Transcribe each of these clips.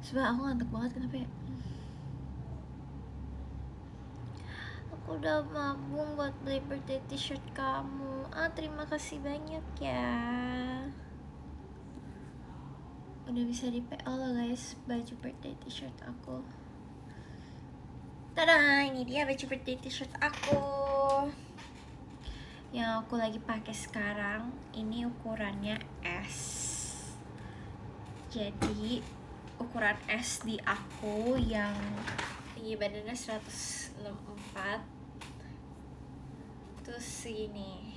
Sebab aku ngantuk banget, kenapa ya? Aku udah mabung buat beli birthday t-shirt kamu. Terima kasih banyak ya. Udah bisa di PO loh guys, baju birthday t-shirt aku. Tada, ini dia baju birthday t-shirt aku yang aku lagi pakai sekarang. Ini ukurannya S. Jadi ukuran S di aku yang tinggi badannya 164, terus segini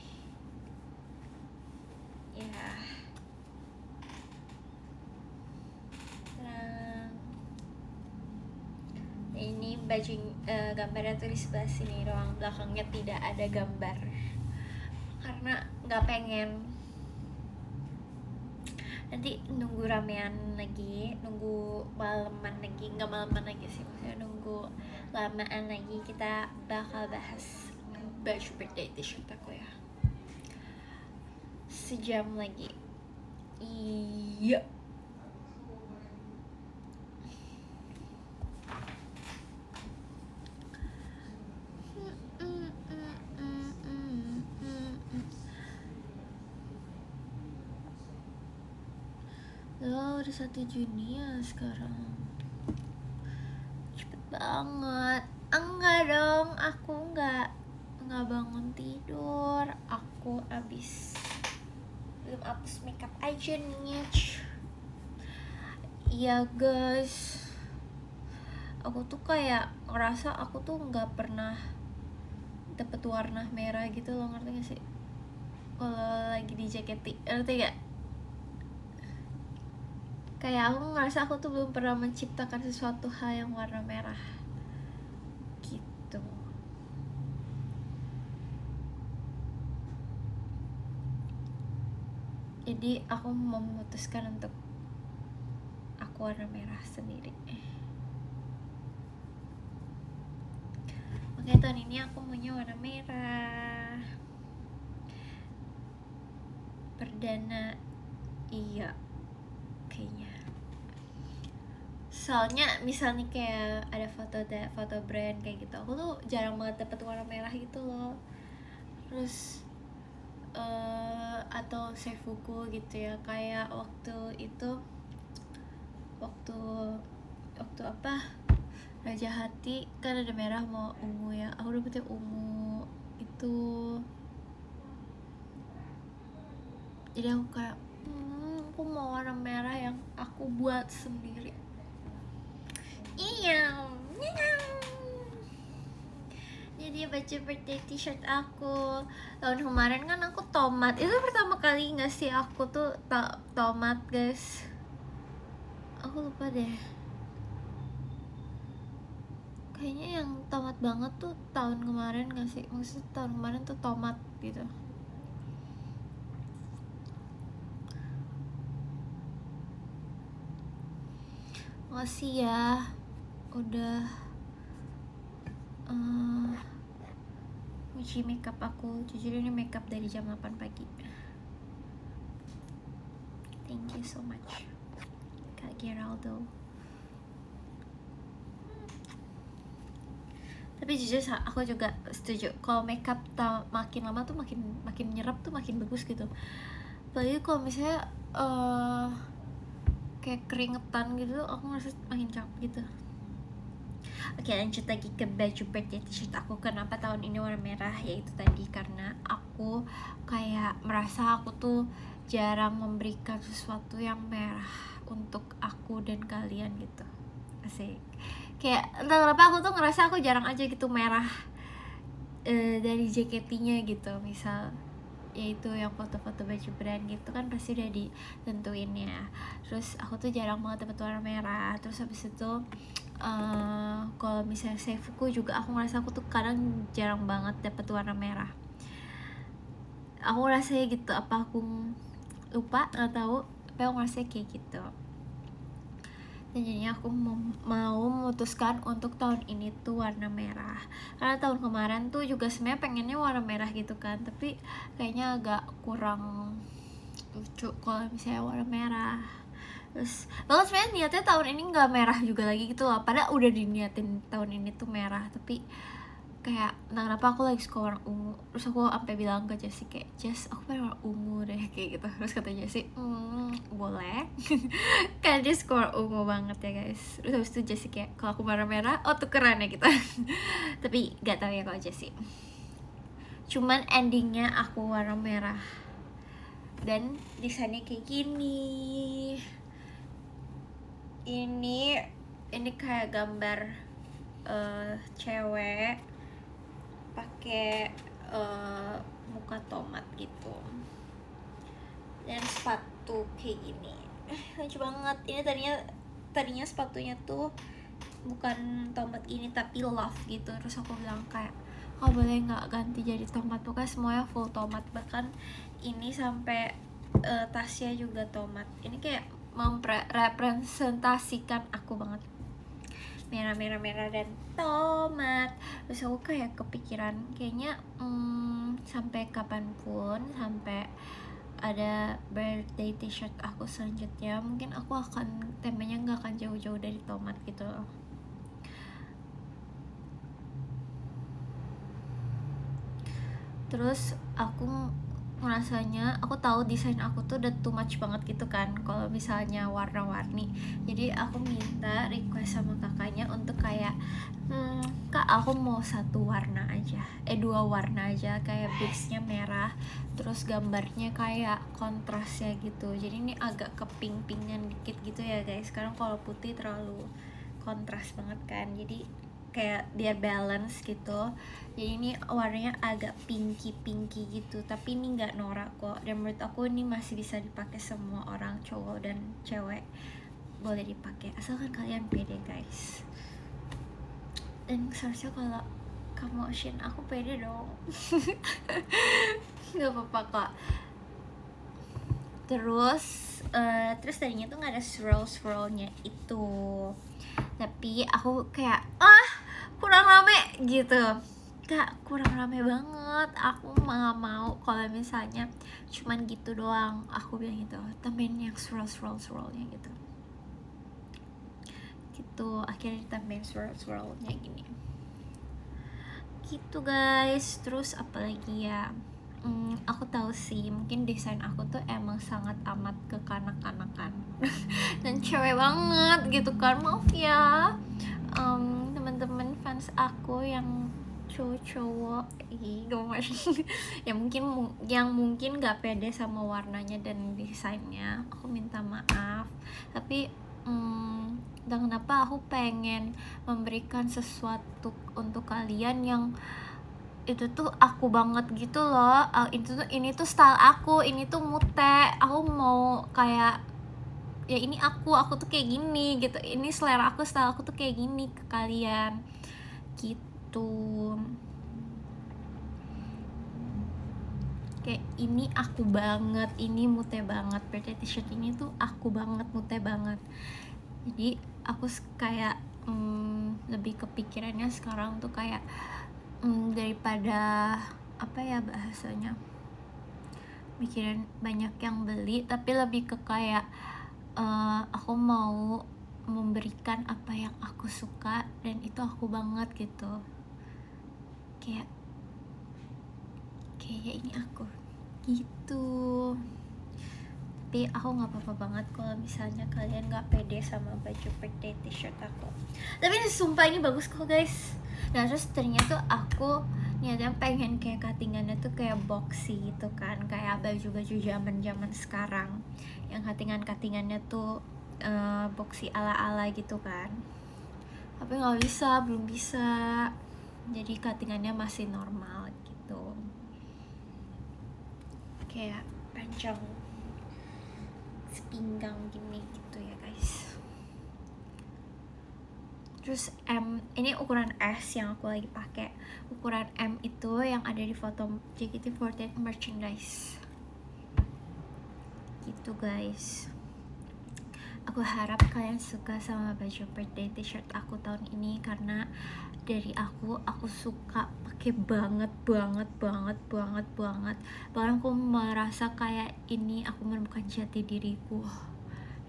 ya. Nah, ini baju gambarnya tuh di sebelah sini doang, belakangnya tidak ada gambar karena nggak pengen nanti nunggu ramean lagi, nunggu malaman lagi, nggak malaman lagi sih, maksudnya nunggu lamaan lagi, kita bakal bahas baju birthday t-shirt aku ya sejam lagi. Iya. Loh, udah 1 Juni ya sekarang. Cepet banget. Enggak dong, aku enggak bangun tidur. Aku belum hapus makeup aja nih. Iya guys, aku tuh kayak ngerasa aku tuh nggak pernah dapet warna merah gitu loh, ngerti gak sih? Kalau lagi di jaketi, ngerti gak? Kayak aku ngerasa aku tuh belum pernah menciptakan sesuatu hal yang warna merah gitu. Jadi aku memutuskan untuk aku warna merah sendiri. Makanya tahun ini aku maunya warna merah perdana. Iya, kayaknya. Soalnya misalnya kayak ada foto brand kayak gitu, aku tuh jarang banget dapet warna merah gitu loh. Terus atau save buku gitu ya, kayak waktu apa, Raja Hati kan ada merah mau ungu ya, aku dapetnya ungu itu. Jadi aku kayak aku mau warna merah yang aku buat sendiri. Iya. Jadi baju birthday t-shirt aku tahun kemarin kan aku tomat. Itu pertama kali nggak sih aku tuh tomat guys. Aku lupa deh. Kayaknya yang tomat banget tuh tahun kemarin nggak sih? Maksudnya tahun kemarin tuh tomat gitu. Makasih ya udah muji makeup aku. Jujur ini makeup dari jam 8 pagi. Thank you so much Kak Geraldo. Tapi jujur aku juga setuju kalau makeup makin lama tuh makin nyerap tuh makin bagus gitu. Apalagi kalau misalnya kayak keringetan gitu, aku ngerasa makin cakep gitu. Oke, lanjut lagi ke baju birthday t-shirt aku. Kenapa tahun ini warna merah? Yaitu tadi karena aku kayak merasa aku tuh jarang memberikan sesuatu yang merah untuk aku dan kalian gitu. Asik. Kayak entah kenapa aku tuh ngerasa aku jarang aja gitu merah dari jaketinya gitu. Misal yaitu yang foto-foto baju brand gitu kan pasti udah ditentuin ya. Terus aku tuh jarang banget dapet warna merah. Terus habis itu kalau misalnya seifuku juga aku ngerasa aku tuh kadang jarang banget dapet warna merah. Aku ngerasa gitu, apa aku lupa, nggak tahu, tapi aku ngerasa kayak gitu. Dan jadinya aku mau memutuskan untuk tahun ini tuh warna merah. Karena tahun kemarin tuh juga sebenarnya pengennya warna merah gitu kan, tapi kayaknya agak kurang lucu kalau misalnya warna merah. Terus bahkan sebenarnya niatnya tahun ini nggak merah juga lagi gitu loh, padahal udah diniatin tahun ini tuh merah, tapi kayak entah kenapa aku lagi suka warna ungu. Terus aku sampai bilang ke Jessie kayak, Jess aku pengen warna ungu deh kayak gitu. Terus kata Jessie boleh kan dia suka warna ungu banget ya guys. Terus habis itu Jessie kayak, kalau aku warna merah oh tukeran ya kita. Tapi gak tahu ya kalau Jessie. Cuman endingnya aku warna merah dan desainnya kayak gini. Ini kayak gambar cewek pakai muka tomat gitu dan sepatu kayak gini. Lucu banget. Ini tadinya sepatunya tuh bukan tomat ini tapi love gitu. Terus aku bilang kayak, oh boleh nggak ganti jadi tomat, pokoknya semuanya full tomat, bahkan ini sampai tasnya juga tomat. Ini kayak merepresentasikan aku banget, merah dan tomat. Terus aku kayak kepikiran kayaknya sampai kapanpun, sampai ada birthday t-shirt aku selanjutnya, mungkin aku akan temanya nggak akan jauh-jauh dari tomat gitu loh. Terus aku ngerasanya, aku tahu desain aku tuh udah too much banget gitu kan kalau misalnya warna-warni. Jadi aku minta request sama kakaknya untuk kayak, kak aku mau satu warna aja, 2 warna aja, kayak basenya merah, terus gambarnya kayak kontrasnya gitu. Jadi ini agak ke pink-pinkan dikit gitu ya guys. Sekarang kalau putih terlalu kontras banget kan, jadi kayak biar balance gitu. Jadi ini warnanya agak pinky gitu, tapi ini nggak norak kok, dan menurut aku ini masih bisa dipakai semua orang, cowok dan cewek boleh dipakai asalkan kalian pede guys. Dan seharusnya kalau kamu Shin aku pede dong. Nggak apa-apa kok. Terus tadinya tuh nggak ada swirlnya itu, tapi aku kayak kurang rame gitu. Kak kurang rame banget, aku nggak mau kalau misalnya cuman gitu doang. Aku bilang gitu, tambahin yang swirlnya gitu. Akhirnya ditambahin swirlnya gini gitu guys. Terus apalagi ya, aku tahu sih mungkin desain aku tuh emang sangat amat kekanak-kanakan dan cewek banget gitu kan. Maaf ya teman-teman fans aku yang cowok-cowok, gemes. yang mungkin gak pede sama warnanya dan desainnya, aku minta maaf. Tapi dan kenapa aku pengen memberikan sesuatu untuk kalian yang itu tuh aku banget gitu loh. Ini tuh style aku, ini tuh mute. Aku mau kayak, ya ini aku tuh kayak gini gitu, ini selera aku, style aku tuh kayak gini ke kalian gitu. Kayak ini aku banget, ini mute banget, birthday t-shirt ini tuh aku banget, mute banget. Jadi aku kayak lebih kepikirannya sekarang tuh kayak daripada apa ya bahasanya, mikirin banyak yang beli, tapi lebih ke kayak aku mau memberikan apa yang aku suka dan itu aku banget gitu. Kayak ini aku gitu. Tapi aku nggak apa-apa banget kalau misalnya kalian nggak pede sama baju birthday t-shirt aku. Tapi ini sumpah ini bagus kok guys. Nah terus ternyata tuh aku niatnya pengen kayak cuttingannya tuh kayak boxy gitu kan, kayak baju-baju zaman sekarang yang cuttingannya tuh boxy ala-ala gitu kan. Tapi nggak bisa, belum bisa. Jadi cuttingannya masih normal gitu, kayak panjang sepinggang gini gitu ya guys. Terus ini ukuran S yang aku lagi pakai. Ukuran M itu yang ada di foto JKT48 merchandise gitu guys. Aku harap kalian suka sama baju birthday t-shirt aku tahun ini, karena dari aku suka pakai banget. Bahkan aku merasa kayak ini aku menemukan jati diriku,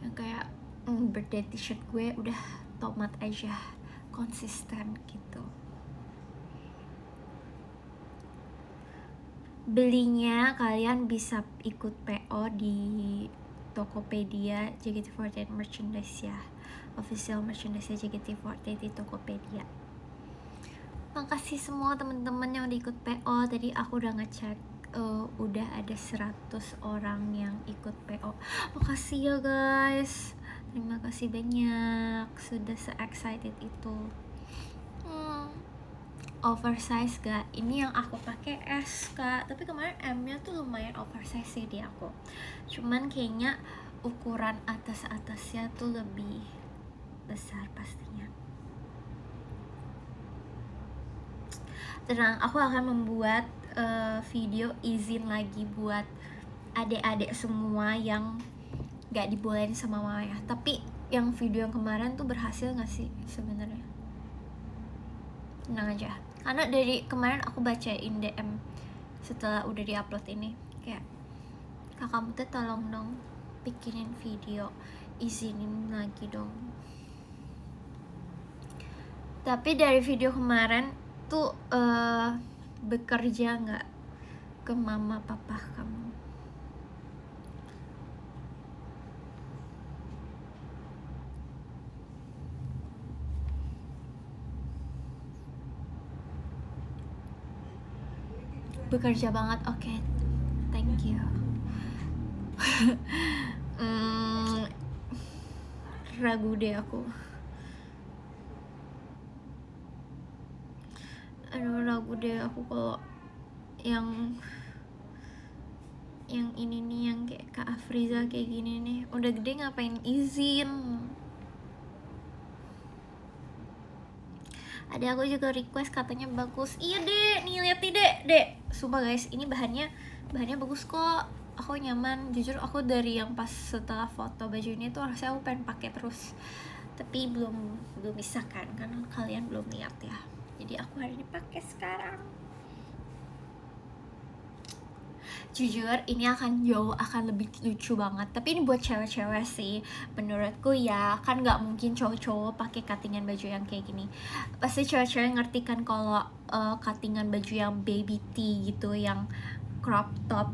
yang kayak birthday t-shirt gue udah tomat aja, konsisten gitu. Belinya kalian bisa ikut PO di Tokopedia JKT48 merchandise ya, official merchandise JKT48 di Tokopedia. Makasih semua teman-teman yang udah ikut PO. Tadi aku udah ngecek, udah ada 100 orang yang ikut PO. Makasih ya guys, terima kasih banyak sudah se-excited itu. Oversize gak? Ini yang aku pakai S kak, tapi kemarin M-nya tuh lumayan oversize sih di aku. Cuman kayaknya ukuran atas-atasnya tuh lebih besar pastinya. Tenang, aku akan membuat video izin lagi buat adik-adik semua yang gak dibolehin sama mamanya. Tapi yang video yang kemarin tuh berhasil gak sih sebenarnya? Tenang aja, karena dari kemarin aku bacain DM setelah udah diupload ini, kayak kakakmu tuh tolong dong bikinin video, izinin lagi dong. Tapi dari video kemarin tuh bekerja nggak ke mama papa kamu? Bekerja banget, oke, thank you. Ragu deh aku. Aduh, ragu deh aku kalau yang ini nih, yang kayak Kak Afriza kayak gini nih, udah gede ngapain izin. Ada aku juga request katanya bagus. Iya deh, nih lihat nih dek. Sumpah guys, ini bahannya bagus kok. Aku nyaman. Jujur aku dari yang pas setelah foto baju ini tuh rasanya aku pengen pakai terus. Tapi belum bisa kan, karena kalian belum lihat ya. Jadi aku hari ini pakai sekarang. Jujur ini akan lebih lucu banget. Tapi ini buat cewek-cewek sih menurutku ya, kan nggak mungkin cowok-cowok pakai cuttingan baju yang kayak gini. Pasti cewek-cewek ngerti kan kalau cuttingan baju yang baby tee gitu, yang crop top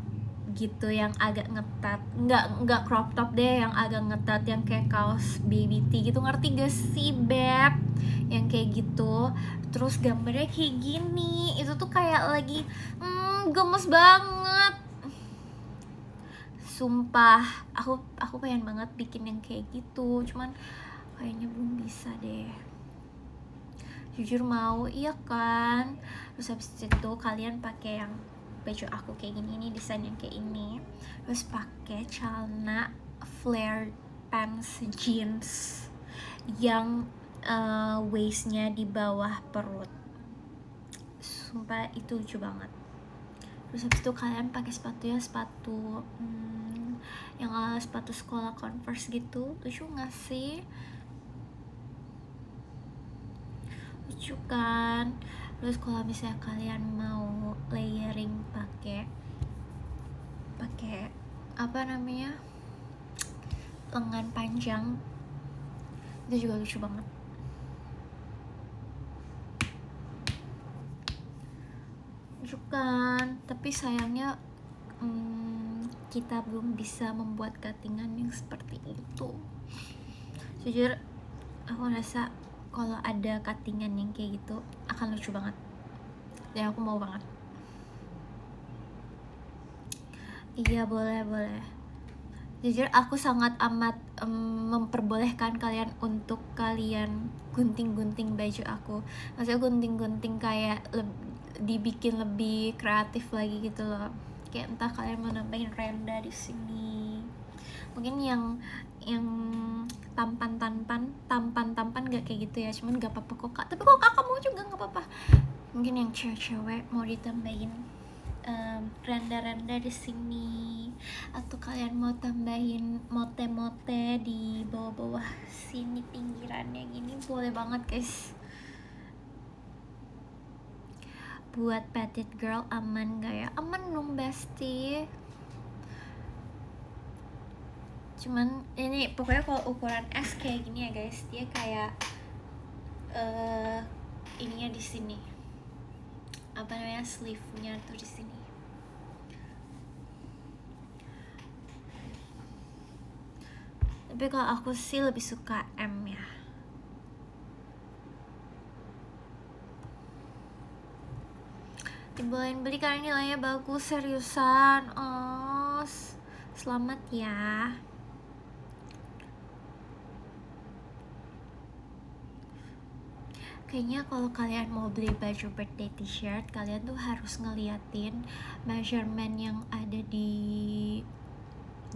gitu, yang agak ngetat, nggak crop top deh, yang agak ngetat, yang kayak kaos baby tee gitu, ngerti gak sih beb? Yang kayak gitu, terus gambarnya kayak gini, itu tuh kayak lagi gemes banget. Sumpah, aku pengen banget bikin yang kayak gitu, cuman kayaknya belum bisa deh. Jujur mau, iya kan? Terus habis itu kalian pakai yang baju aku kayak gini nih, desain yang kayak ini. Terus pakai celana flare pants jeans yang waistnya di bawah perut. Sumpah itu lucu banget. Terus habis itu kalian pakai sepatunya sepatu yang sepatu sekolah Converse gitu. Lucu gak sih? Lucu kan? Terus kalau misalnya kalian mau layering pakai apa namanya, lengan panjang, itu juga lucu banget. Lucu kan? Tapi sayangnya kita belum bisa membuat cuttingan yang seperti itu. Jujur aku rasa kalau ada cuttingan yang kayak gitu akan lucu banget, dan aku mau banget. Iya boleh. Jujur aku sangat amat memperbolehkan kalian untuk kalian gunting-gunting baju aku. Maksudnya gunting-gunting kayak dibikin lebih kreatif lagi gitu loh. Kayak entah kalian mau nambahin renda di sini, mungkin yang tampan gak kayak gitu ya, cuman gak apa-apa kok kak. Tapi kok kakak mau juga gak apa-apa. Mungkin yang cewek-cewek mau ditambahin renda-renda di sini, atau kalian mau tambahin mote-mote di bawah-bawah sini pinggirannya gini, boleh banget guys. Buat petite girl aman gak ya? Aman dong bestie. Cuman ini pokoknya kalau ukuran S kayak gini ya guys, dia kayak ininya di sini, apa namanya, sleeve-nya tuh di sini. Tapi kalau aku sih lebih suka M ya. Dibolehin beli karena nilainya bagus, seriusan. Oh, selamat ya. Kayaknya kalau kalian mau beli baju birthday t-shirt, kalian tuh harus ngeliatin measurement yang ada di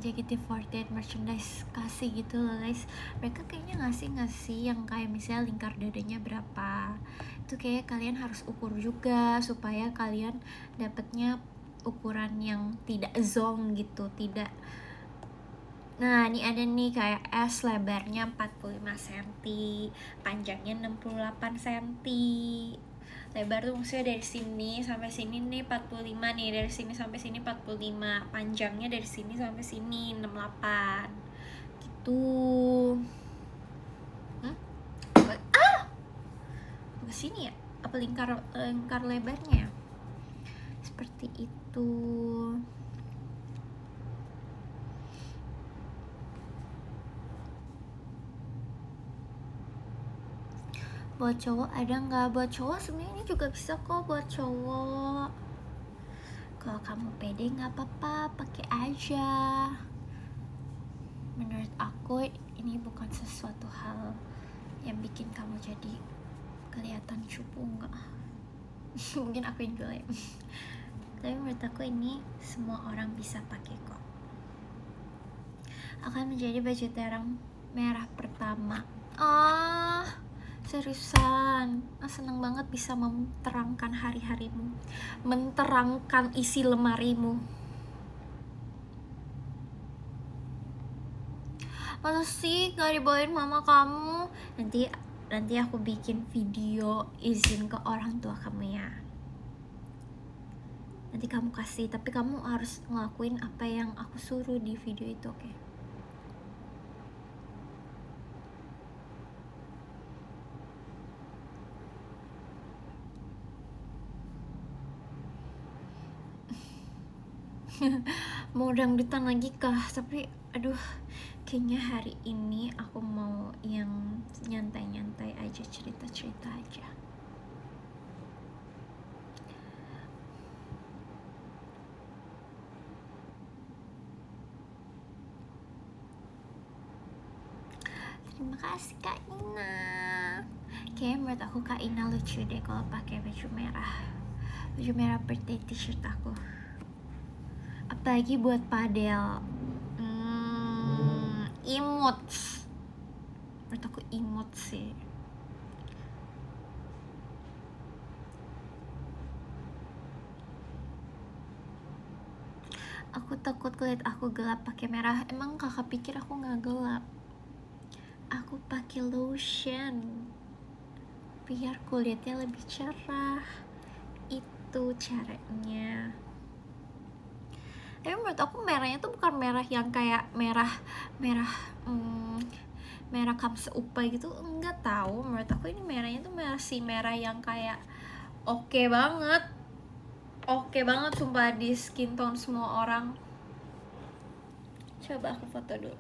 JKT48 merchandise kasih gitu loh guys. Mereka kayaknya ngasih yang kayak misalnya lingkar dadanya berapa, itu kayak kalian harus ukur juga supaya kalian dapetnya ukuran yang tidak zong gitu, tidak. Nah ini ada nih kayak S, lebarnya 45 cm, panjangnya 68 cm. Lebar tuh maksudnya dari sini sampai sini nih 45 nih, dari sini sampai sini 45, panjangnya dari sini sampai sini 68 gitu. Ke sini ya, apa lingkar lebarnya seperti itu. Buat cowok ada nggak? Buat cowok sebenarnya ini juga bisa kok buat cowok. Kalau kamu pede nggak apa-apa, pakai aja. Menurut aku ini bukan sesuatu hal yang bikin kamu jadi kelihatan cupu, nggak. Mungkin aku yang jelek. Tapi menurut aku ini semua orang bisa pakai kok. Akan menjadi baju terang merah pertama. Seriusan, seneng banget bisa menterangkan hari-harimu, menterangkan isi lemarimu. Masa sih gak dibawain mama kamu? Nanti aku bikin video izin ke orang tua kamu ya. Nanti kamu kasih, tapi kamu harus ngelakuin apa yang aku suruh di video itu, oke? Mau dangdutan lagi kah? Tapi aduh, kayaknya hari ini aku mau yang nyantai-nyantai aja, cerita-cerita aja. Terima kasih Kak Ina. Kayaknya menurut aku Kak Ina lucu deh kalau pakai baju merah birthday t-shirt aku. Apalagi buat padel. Imut. Menurut aku imut sih. Aku takut kulit aku gelap pakai merah. Emang kakak pikir aku nggak gelap? Aku pakai lotion biar kulitnya lebih cerah. Itu caranya. Tapi menurut aku merahnya tuh bukan merah yang kayak merah kamse upai gitu, enggak tahu. Menurut aku ini merahnya tuh merah yang kayak oke banget sumpah di skin tone semua orang. Coba aku foto dulu.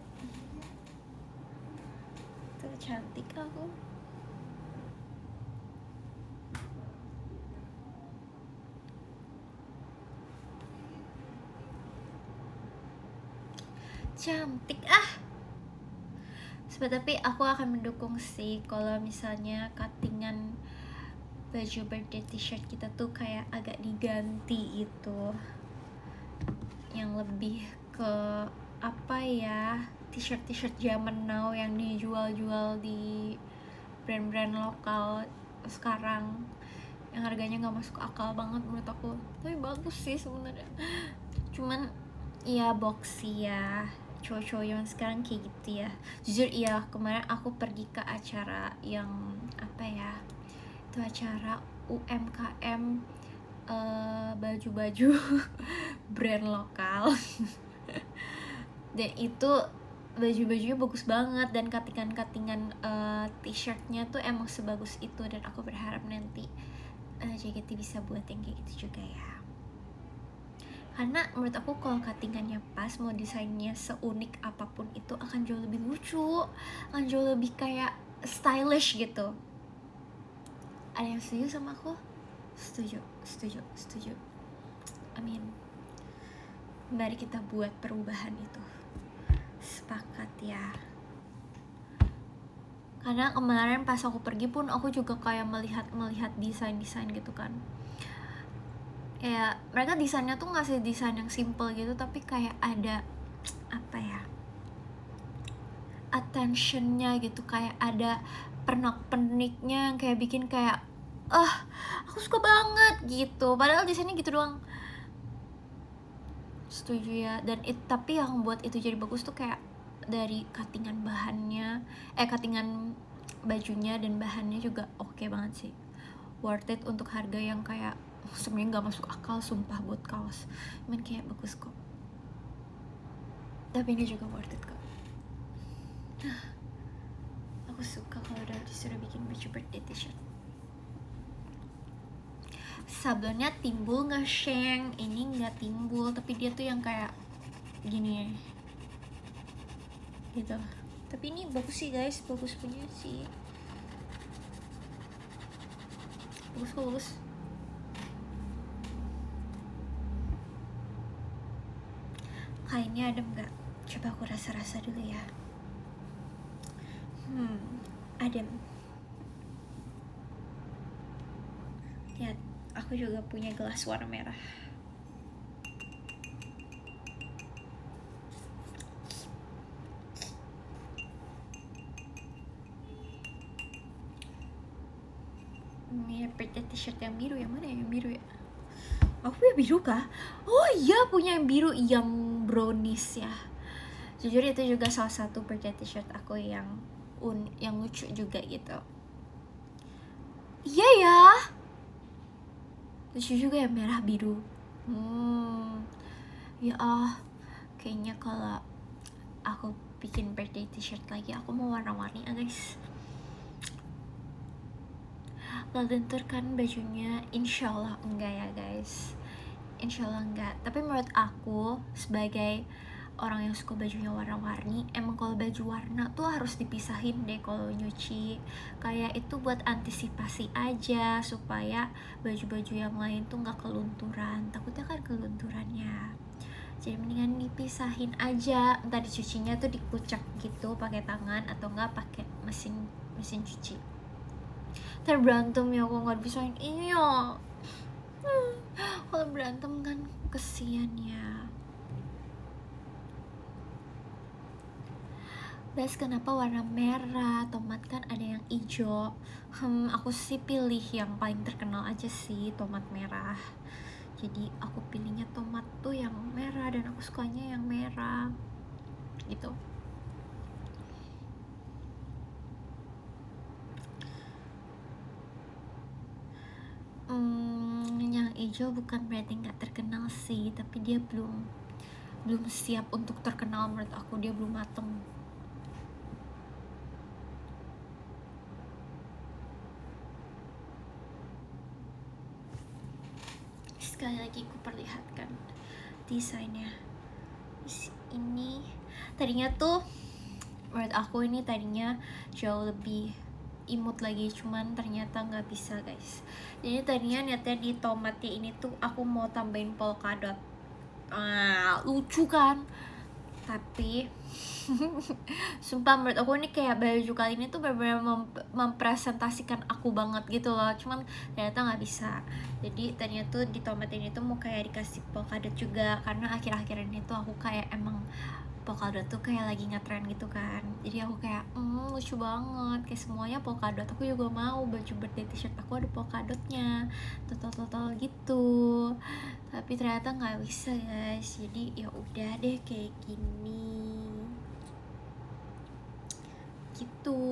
Tuh cantik aku. Cantik tapi aku akan mendukung sih kalau misalnya cuttingan baju birthday t-shirt kita tuh kayak agak diganti itu, yang lebih ke apa ya, t-shirt zaman now yang dijual di brand-brand lokal sekarang yang harganya nggak masuk akal banget menurut aku. Tapi bagus sih sebenarnya, cuman ya boxy ya, cowok-cowok yang sekarang kayak gitu ya. Jujur iya, kemarin aku pergi ke acara yang apa ya, itu acara UMKM baju-baju brand lokal dan itu baju-bajunya bagus banget dan cuttingan-cuttingan t-shirtnya tuh emang sebagus itu, dan aku berharap nanti JKT bisa buat yang kayak gitu juga ya. Karena menurut aku kalau cuttingannya pas, mau desainnya seunik apapun itu akan jauh lebih lucu, akan jauh lebih kayak stylish gitu. Ada yang setuju sama aku? Setuju. Amin. Mari kita buat perubahan itu. Sepakat ya. Karena kemarin pas aku pergi pun aku juga kayak melihat desain gitu kan. Kayak mereka desainnya tuh ngasih desain yang simple gitu, tapi kayak ada apa ya, attentionnya gitu, kayak ada pernak-perniknya yang kayak bikin kayak aku suka banget gitu, padahal desainnya gitu doang. Setuju ya. Dan tapi yang buat itu jadi bagus tuh kayak dari cuttingan bahannya, cuttingan bajunya dan bahannya juga oke banget sih, worth it untuk harga yang kayak sebenarnya nggak masuk akal sumpah buat kaos, cuman kayak bagus kok, tapi ini juga worth it kok. Aku suka kalau udah disuruh bikin baju birthday t-shirt. Sablonnya timbul nggak, Sheng? Ini nggak timbul, tapi dia tuh yang kayak gini gitu. Tapi ini bagus sih guys, bagus punya sih, bagus. Kainnya adem nggak? Coba aku rasa dulu ya. Adem. Lihat, aku juga punya gelas warna merah. Ini birthday t-shirt yang biru, yang mana yang biru ya? Aku punya biru kah? Oh iya, punya yang biru, yang brownies ya. Jujur itu juga salah satu birthday t-shirt aku yang lucu juga gitu. Iya ya, lucu juga ya, merah biru. Ya kayaknya kalau aku bikin birthday t-shirt lagi aku mau warna-warni ya guys. Lentur kan bajunya? Insyaallah enggak ya guys, insyaallah enggak. Tapi menurut aku sebagai orang yang suka bajunya warna-warni, emang kalau baju warna tuh harus dipisahin deh kalau nyuci. Kayak itu buat antisipasi aja supaya baju-baju yang lain tuh nggak kelunturan. Takutnya kan kelunturannya. Jadi mendingan dipisahin aja. Entah dicucinya tuh dikucek gitu pakai tangan atau enggak pakai mesin cuci. Ntar berantem ya kalau nggak dipisahin. Iya. Kalau berantem kan kesian ya. Bahas kenapa warna merah, tomat kan ada yang hijau. Aku sih pilih yang paling terkenal aja sih, tomat merah. Jadi aku pilihnya tomat tuh yang merah dan aku sukanya yang merah gitu. Yang hijau bukan berarti nggak terkenal sih, tapi dia belum siap untuk terkenal. Menurut aku dia belum mateng. Sekali lagi aku perlihatkan desainnya. Ini tadinya tuh menurut aku ini tadinya jauh lebih imut lagi, cuman ternyata nggak bisa guys. Jadi tadinya niatnya di tomatnya ini tuh aku mau tambahin polkadot. Lucu kan? Tapi sumpah menurut aku ini kayak baju kali ini tuh benar-benar mempresentasikan aku banget gitu loh, cuman ternyata nggak bisa. Jadi tadinya tuh di tomat ini tuh mau kayak dikasih polkadot juga, karena akhir-akhir ini tuh aku kayak emang polkadot tuh kayak lagi ngetren gitu kan. Jadi aku kayak lucu banget, kayak semuanya polkadot. Aku juga mau baju birthday t-shirt aku ada polkadotnya, total gitu. Tapi ternyata nggak bisa guys. Jadi ya udah deh kayak gini gitu.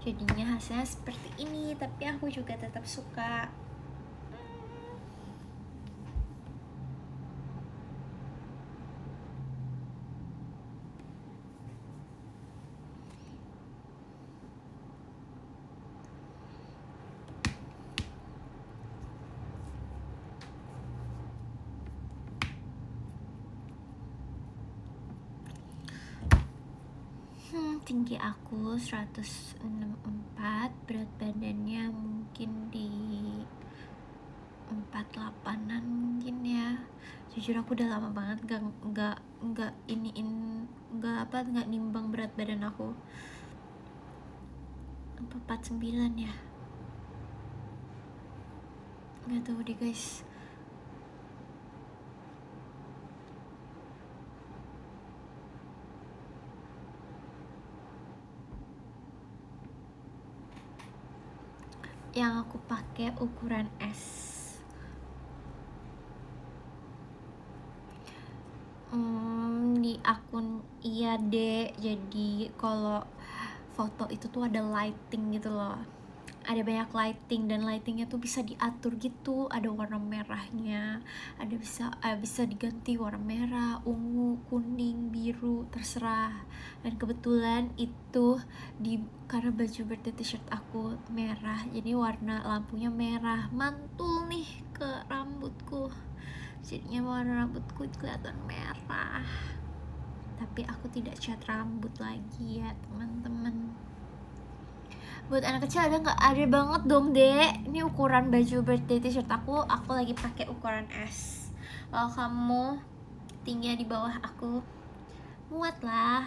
Jadinya hasilnya seperti ini, tapi aku juga tetap suka. tinggi aku 164, berat badannya mungkin di 48an mungkin ya. Jujur aku udah lama banget nggak nggak nimbang berat badan aku. 49 ya, nggak tahu deh guys. Yang aku pakai ukuran S. Di akun IAD, jadi kalau foto itu tuh ada lighting gitu loh, ada banyak lighting, dan lightingnya tuh bisa diatur gitu, ada warna merahnya, ada bisa diganti warna merah, ungu, kuning, biru, terserah. Dan kebetulan itu karena baju birthday t-shirt aku merah, jadi warna lampunya merah, mantul nih ke rambutku, jadinya warna rambutku kelihatan merah. Tapi aku tidak cat rambut lagi ya teman-teman. Buat anak kecil ada nggak? Ada banget dong dek. Ini ukuran baju birthday t-shirt aku lagi pakai ukuran S. Kalau kamu tinggi di bawah aku, muat lah.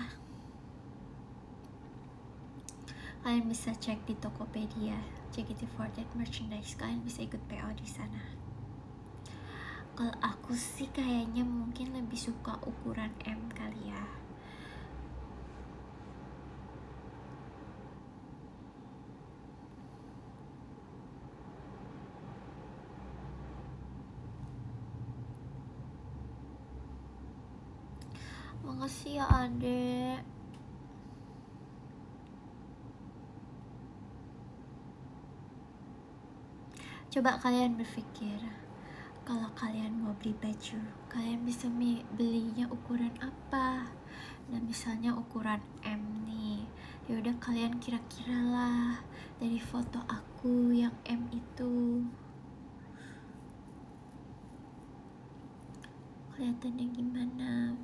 Kalian bisa cek di Tokopedia JKT48 merchandise, kalian bisa ikut PO di sana. Kalau aku sih kayaknya mungkin lebih suka ukuran M kali ya. Makasih ya adek. Coba kalian berpikir, kalau kalian mau beli baju, kalian bisa belinya ukuran apa? Nah misalnya ukuran M nih, yaudah kalian kira-kira lah dari foto aku yang M itu kelihatannya gimana?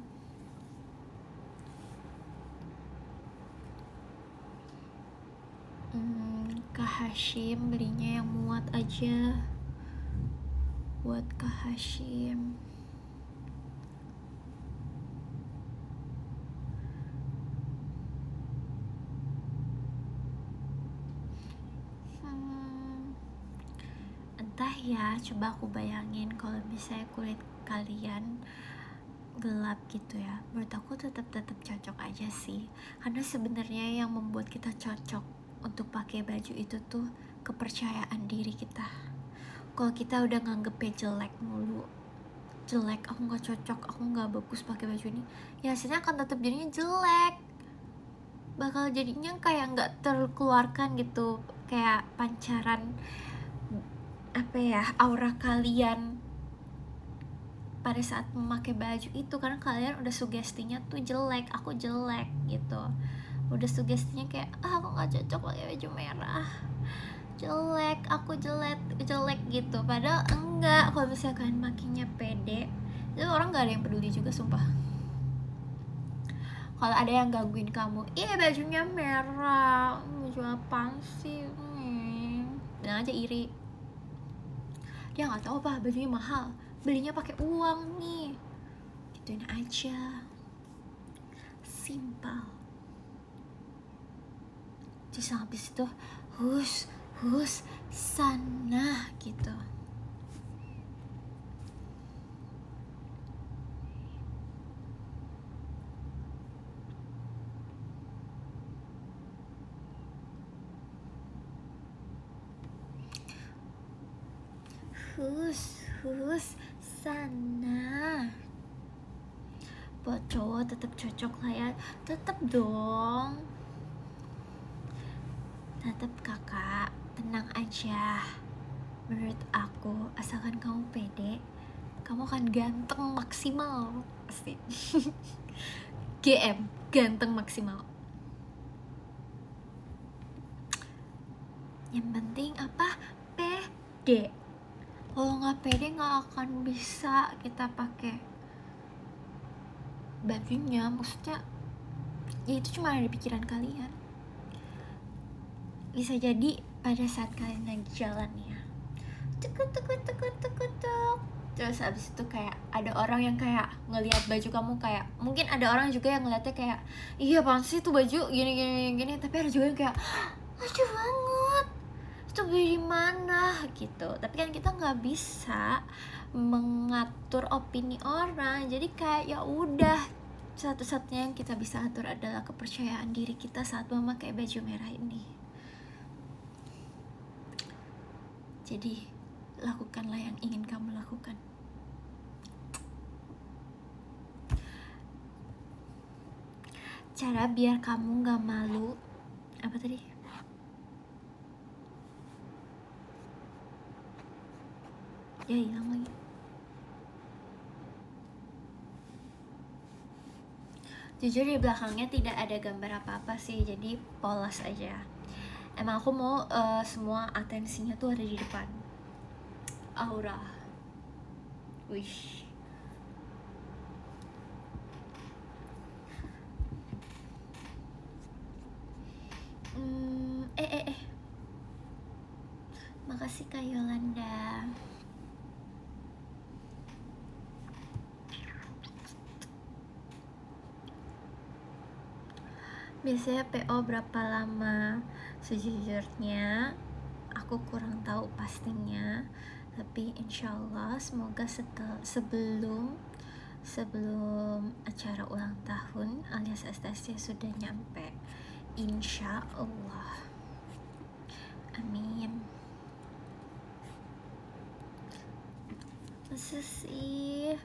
Kak Hashim belinya yang muat aja, buat Kak Hashim. Entah ya, coba aku bayangin kalau misalnya kulit kalian gelap gitu ya, menurut aku tetap cocok aja sih. Karena sebenarnya yang membuat kita cocok untuk pakai baju itu tuh kepercayaan diri kita. Kalau kita udah nganggepnya jelek mulu, jelek, aku nggak cocok, aku nggak bagus pakai baju ini, ya hasilnya akan tetap jadinya jelek, bakal jadinya kayak nggak terkeluarkan gitu, kayak pancaran apa ya, aura kalian pada saat memakai baju itu, karena kalian udah sugestinya tuh jelek, aku jelek gitu, udah sugestinya kayak aku nggak cocok pakai baju merah, jelek, aku jelek gitu. Padahal enggak, kalau misalnya kalian makinya pede, itu orang nggak ada yang peduli juga sumpah. Kalau ada yang gangguin kamu, bajunya merah, baju apaan sih, bilang aja iri. Dia nggak tahu apa bajunya mahal, belinya pakai uang nih, gituin aja, simple. Terus habis itu hus sana gitu. Hus sana. Buat cowok tetap cocok lah ya, tetap dong, tetap kakak, tenang aja. Menurut aku, asalkan kamu pede, kamu akan ganteng maksimal, pasti. GM, ganteng maksimal. Yang penting apa? Pede. Kalau nggak pede nggak akan bisa kita pakai bajunya, maksudnya ya itu cuma ada di pikiran kalian. Bisa jadi pada saat kalian lagi jalan ya, tuk tuk tuk tuk tuk, terus abis itu kayak ada orang yang kayak ngelihat baju kamu, kayak mungkin ada orang juga yang ngeliatnya kayak iya apaan sih tuh baju gini gini gini, tapi ada juga yang kayak lucu banget, itu beli di mana gitu. Tapi kan kita nggak bisa mengatur opini orang, jadi kayak ya udah, satu-satunya yang kita bisa atur adalah kepercayaan diri kita saat memakai baju merah ini. Jadi lakukanlah yang ingin kamu lakukan. Cara biar kamu gak malu, apa tadi? Ya hilang lagi. Jujur di belakangnya tidak ada gambar apa-apa sih, jadi polos aja. Emang aku mau semua atensinya tuh ada di depan. Aura. Wish. Makasih Kak Yolanda. Biasanya PO berapa lama? Sejujurnya aku kurang tahu pastinya, tapi insyaallah semoga sebelum acara ulang tahun alias STC sudah nyampe, insya Allah. Amin. Masa sih?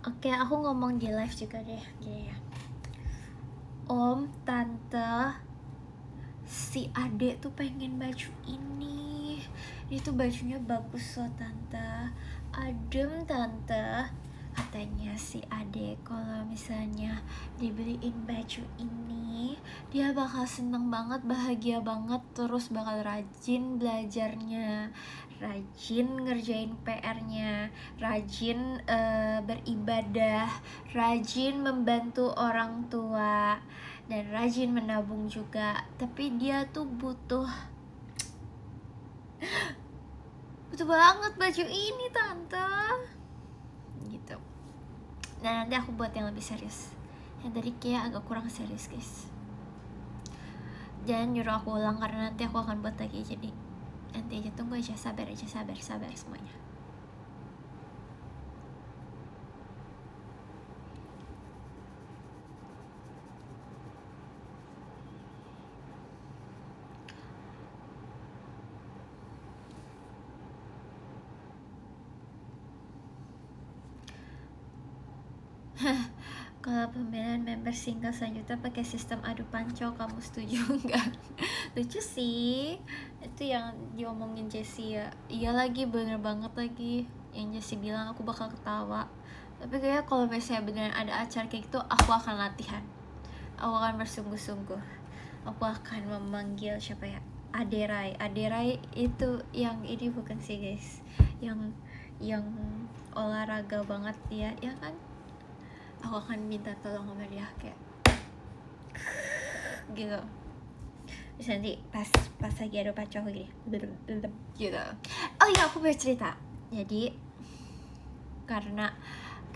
Oke, aku ngomong di live juga deh, gini ya. Om, tante, si adek tuh pengen baju ini tuh bajunya bagus loh tante, adem tante. Katanya si adek kalau misalnya dibeliin baju ini dia bakal seneng banget, bahagia banget, terus bakal rajin belajarnya, rajin ngerjain PR-nya, rajin beribadah, rajin membantu orang tua, dan rajin menabung juga. Tapi dia tuh butuh banget baju ini tante gitu. Nah nanti aku buat yang lebih serius, yang tadi kayak agak kurang serius guys. Jangan nyuruh aku ulang karena nanti aku akan buat lagi. Jadi nanti aja, tunggu aja, sabar semuanya. Kalau pembelian member single selanjutnya pakai sistem adu panco, kamu setuju nggak? Lucu sih itu yang diomongin Jessie ya. Iya lagi, bener banget lagi yang Jessie bilang, aku bakal ketawa. Tapi kayaknya kalau misalnya beneran ada acara kayak gitu, aku akan latihan, aku akan bersungguh-sungguh, aku akan memanggil siapa ya, Aderai itu yang ini bukan sih guys, yang olahraga banget dia ya kan. Aku akan minta tolong sama dia kayak gitu. Terus nanti pas lagi ada pacar gini gitu. Oh iya, aku bercerita. Jadi karena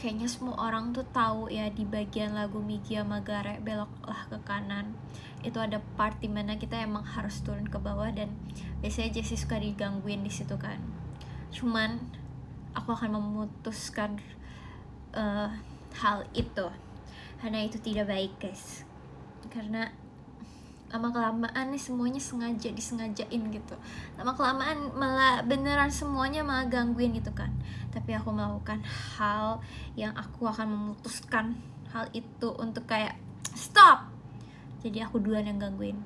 kayaknya semua orang tuh tahu ya, di bagian lagu Migia Magare beloklah ke kanan itu ada part dimana kita emang harus turun ke bawah, dan biasanya Jessie suka digangguin di situ kan. Cuman aku akan memutuskan hal itu karena itu tidak baik guys, karena lama kelamaan nih semuanya disengajain gitu, lama kelamaan malah beneran semuanya malah gangguin gitu kan. Tapi aku melakukan hal yang aku akan memutuskan hal itu untuk kayak stop, jadi aku duluan yang gangguin.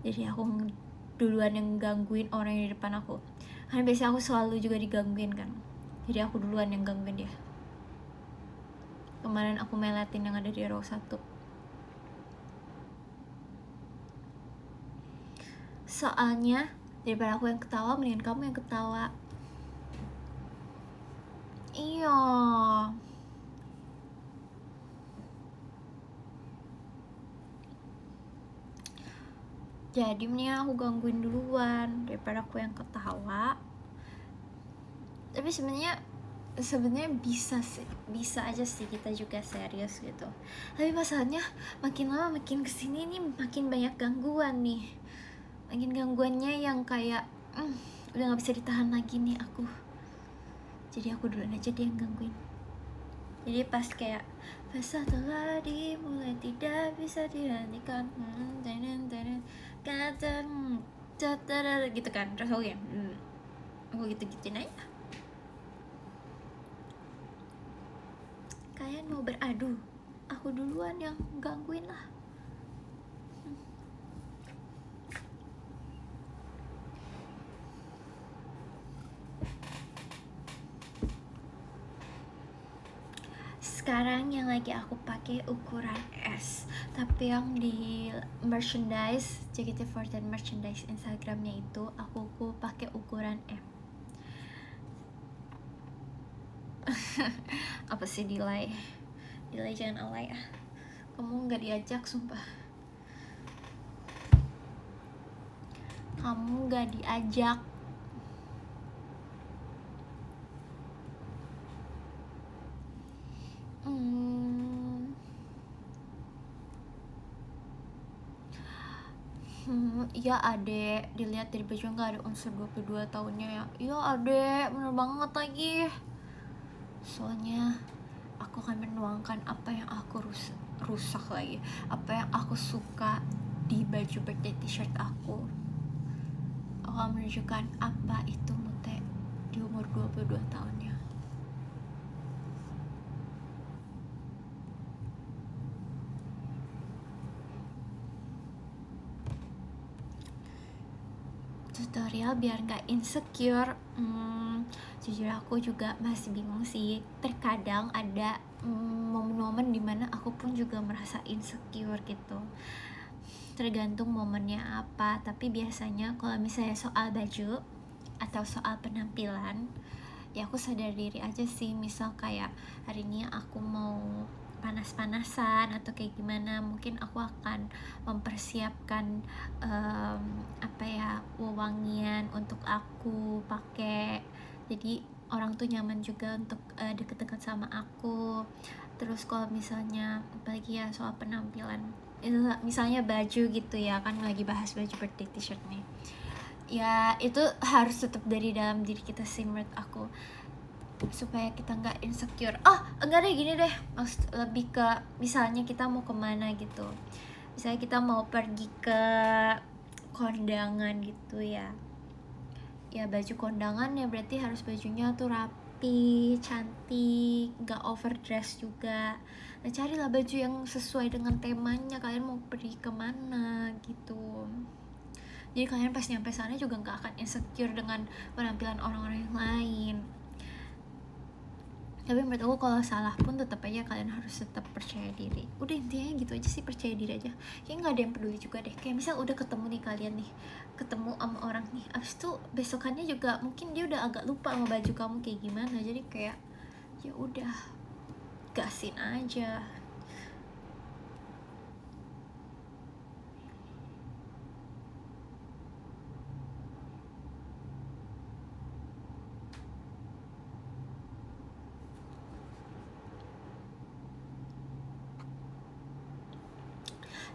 Jadi aku duluan yang gangguin orang yang di depan aku, karena biasanya aku selalu juga digangguin kan. Jadi aku duluan yang gangguin dia. Kemarin aku meletin yang ada di row 1. Soalnya daripada aku yang ketawa, mendingan kamu yang ketawa. Iya, Jadi mending aku gangguin duluan daripada aku yang ketawa. Tapi sebenarnya bisa aja sih kita juga serius gitu. Tapi masalahnya makin lama makin kesini nih makin banyak gangguan nih. Makin gangguannya yang kayak udah nggak bisa ditahan lagi nih aku. Jadi aku duluan aja dia yang gangguin. Jadi pas kayak fase telah dimulai tidak bisa dihentikan, kata gitu kan, terus aku yang aku gitu-gituin aja. Kalian mau beradu, aku duluan yang gangguin lah. Sekarang yang lagi aku pakai ukuran S, tapi yang di merchandise JKT48 merchandise Instagramnya itu aku pakai ukuran M. Apa sih delay jangan alay ya, kamu nggak diajak sumpah, kamu nggak diajak. Ya adek, dilihat dari baju nggak ada unsur 22 tahunnya ya. Ya adek, bener banget lagi. Soalnya aku akan menuangkan apa yang aku rusak lagi, apa yang aku suka di baju birthday t-shirt aku. Aku akan menunjukkan apa itu Mute di umur 22 tahunnya. Tutorial biar gak insecure. Jujur aku juga masih bingung sih. Terkadang ada momen-momen dimana aku pun juga merasa insecure gitu. Tergantung momennya apa. Tapi biasanya kalau misalnya soal baju atau soal penampilan, ya aku sadar diri aja sih. Misal kayak hari ini aku mau panas-panasan atau kayak gimana, mungkin aku akan mempersiapkan wewangian untuk aku pakai, jadi orang tuh nyaman juga untuk deket-deket sama aku. Terus kalau misalnya apalagi ya soal penampilan, misalnya baju gitu ya kan, lagi bahas baju birthday t-shirt nih, ya itu harus tetap dari dalam diri kita sih menurut aku, supaya kita nggak insecure. Enggak deh, gini deh, lebih ke misalnya kita mau kemana gitu, misalnya kita mau pergi ke kondangan gitu ya baju kondangan ya berarti harus bajunya tuh rapi, cantik, nggak overdress juga. Nah carilah baju yang sesuai dengan temanya, kalian mau pergi kemana gitu. Jadi kalian pas nyampe sana juga nggak akan insecure dengan penampilan orang-orang yang lain. Tapi menurut aku kalau salah pun tetap aja kalian harus tetap percaya diri. Udah intinya gitu aja sih, percaya diri aja. Kayaknya nggak ada yang peduli juga deh. Kayak misal udah ketemu nih kalian nih, ketemu sama orang nih, abis itu besokannya juga mungkin dia udah agak lupa sama baju kamu kayak gimana. Jadi kayak ya udah, gasin aja.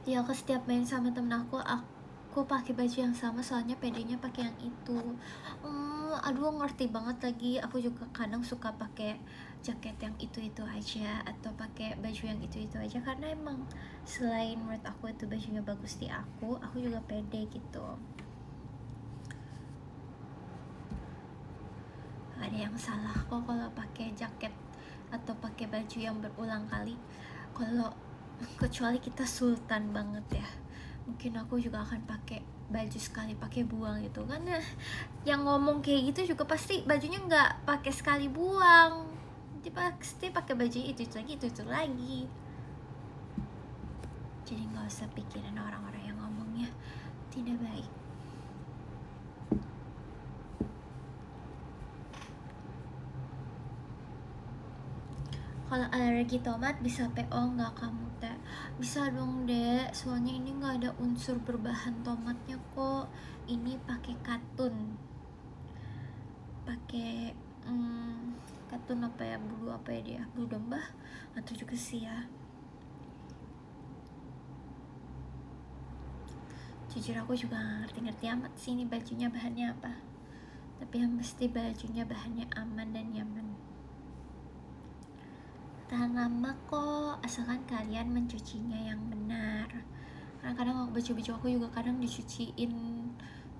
Ya aku setiap main sama temen aku pakai baju yang sama, soalnya pedenya pakai yang itu. Aduh ngerti banget lagi. Aku juga kadang suka pakai jaket yang itu aja atau pakai baju yang itu aja, karena emang selain menurut aku itu bajunya bagus di aku juga pede gitu. Gak ada yang salah kok kalau pakai jaket atau pakai baju yang berulang kali, kalau kecuali kita sultan banget ya, mungkin aku juga akan pakai baju sekali pakai buang gitu. Karena yang ngomong kayak gitu juga pasti bajunya nggak pakai sekali buang, dia pasti pakai baju itu lagi. Jadi nggak usah pikirin orang-orang yang ngomongnya tidak baik. Kalau alergi tomat bisa PO nggak kamu teh? Bisa dong dek, soalnya ini nggak ada unsur berbahan tomatnya kok. Ini pakai katun, pakai katun apa ya, bulu apa ya dia, bulu domba atau juga sih ya. Jujur aku juga gak ngerti-ngerti amat sih ini bajunya bahannya apa, tapi yang pasti bajunya bahannya aman dan nyaman, tahan lama kok, asalkan kalian mencucinya yang benar. Karena kadang baju-baju aku juga kadang dicuciin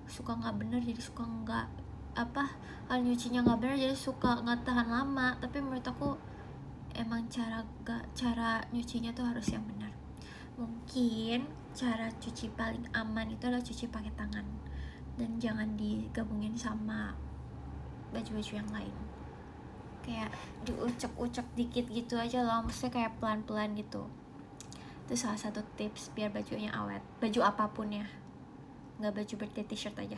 suka nggak bener, jadi suka nggak apa, kalau nyucinya nggak bener jadi suka nggak tahan lama. Tapi menurut aku emang cara nyucinya tuh harus yang benar. Mungkin cara cuci paling aman itu adalah cuci pakai tangan, dan jangan digabungin sama baju-baju yang lain, kayak diucek-ucek dikit gitu aja loh, maksudnya kayak pelan-pelan gitu. Itu salah satu tips biar bajunya awet, baju apapun ya, nggak baju birthday t-shirt aja.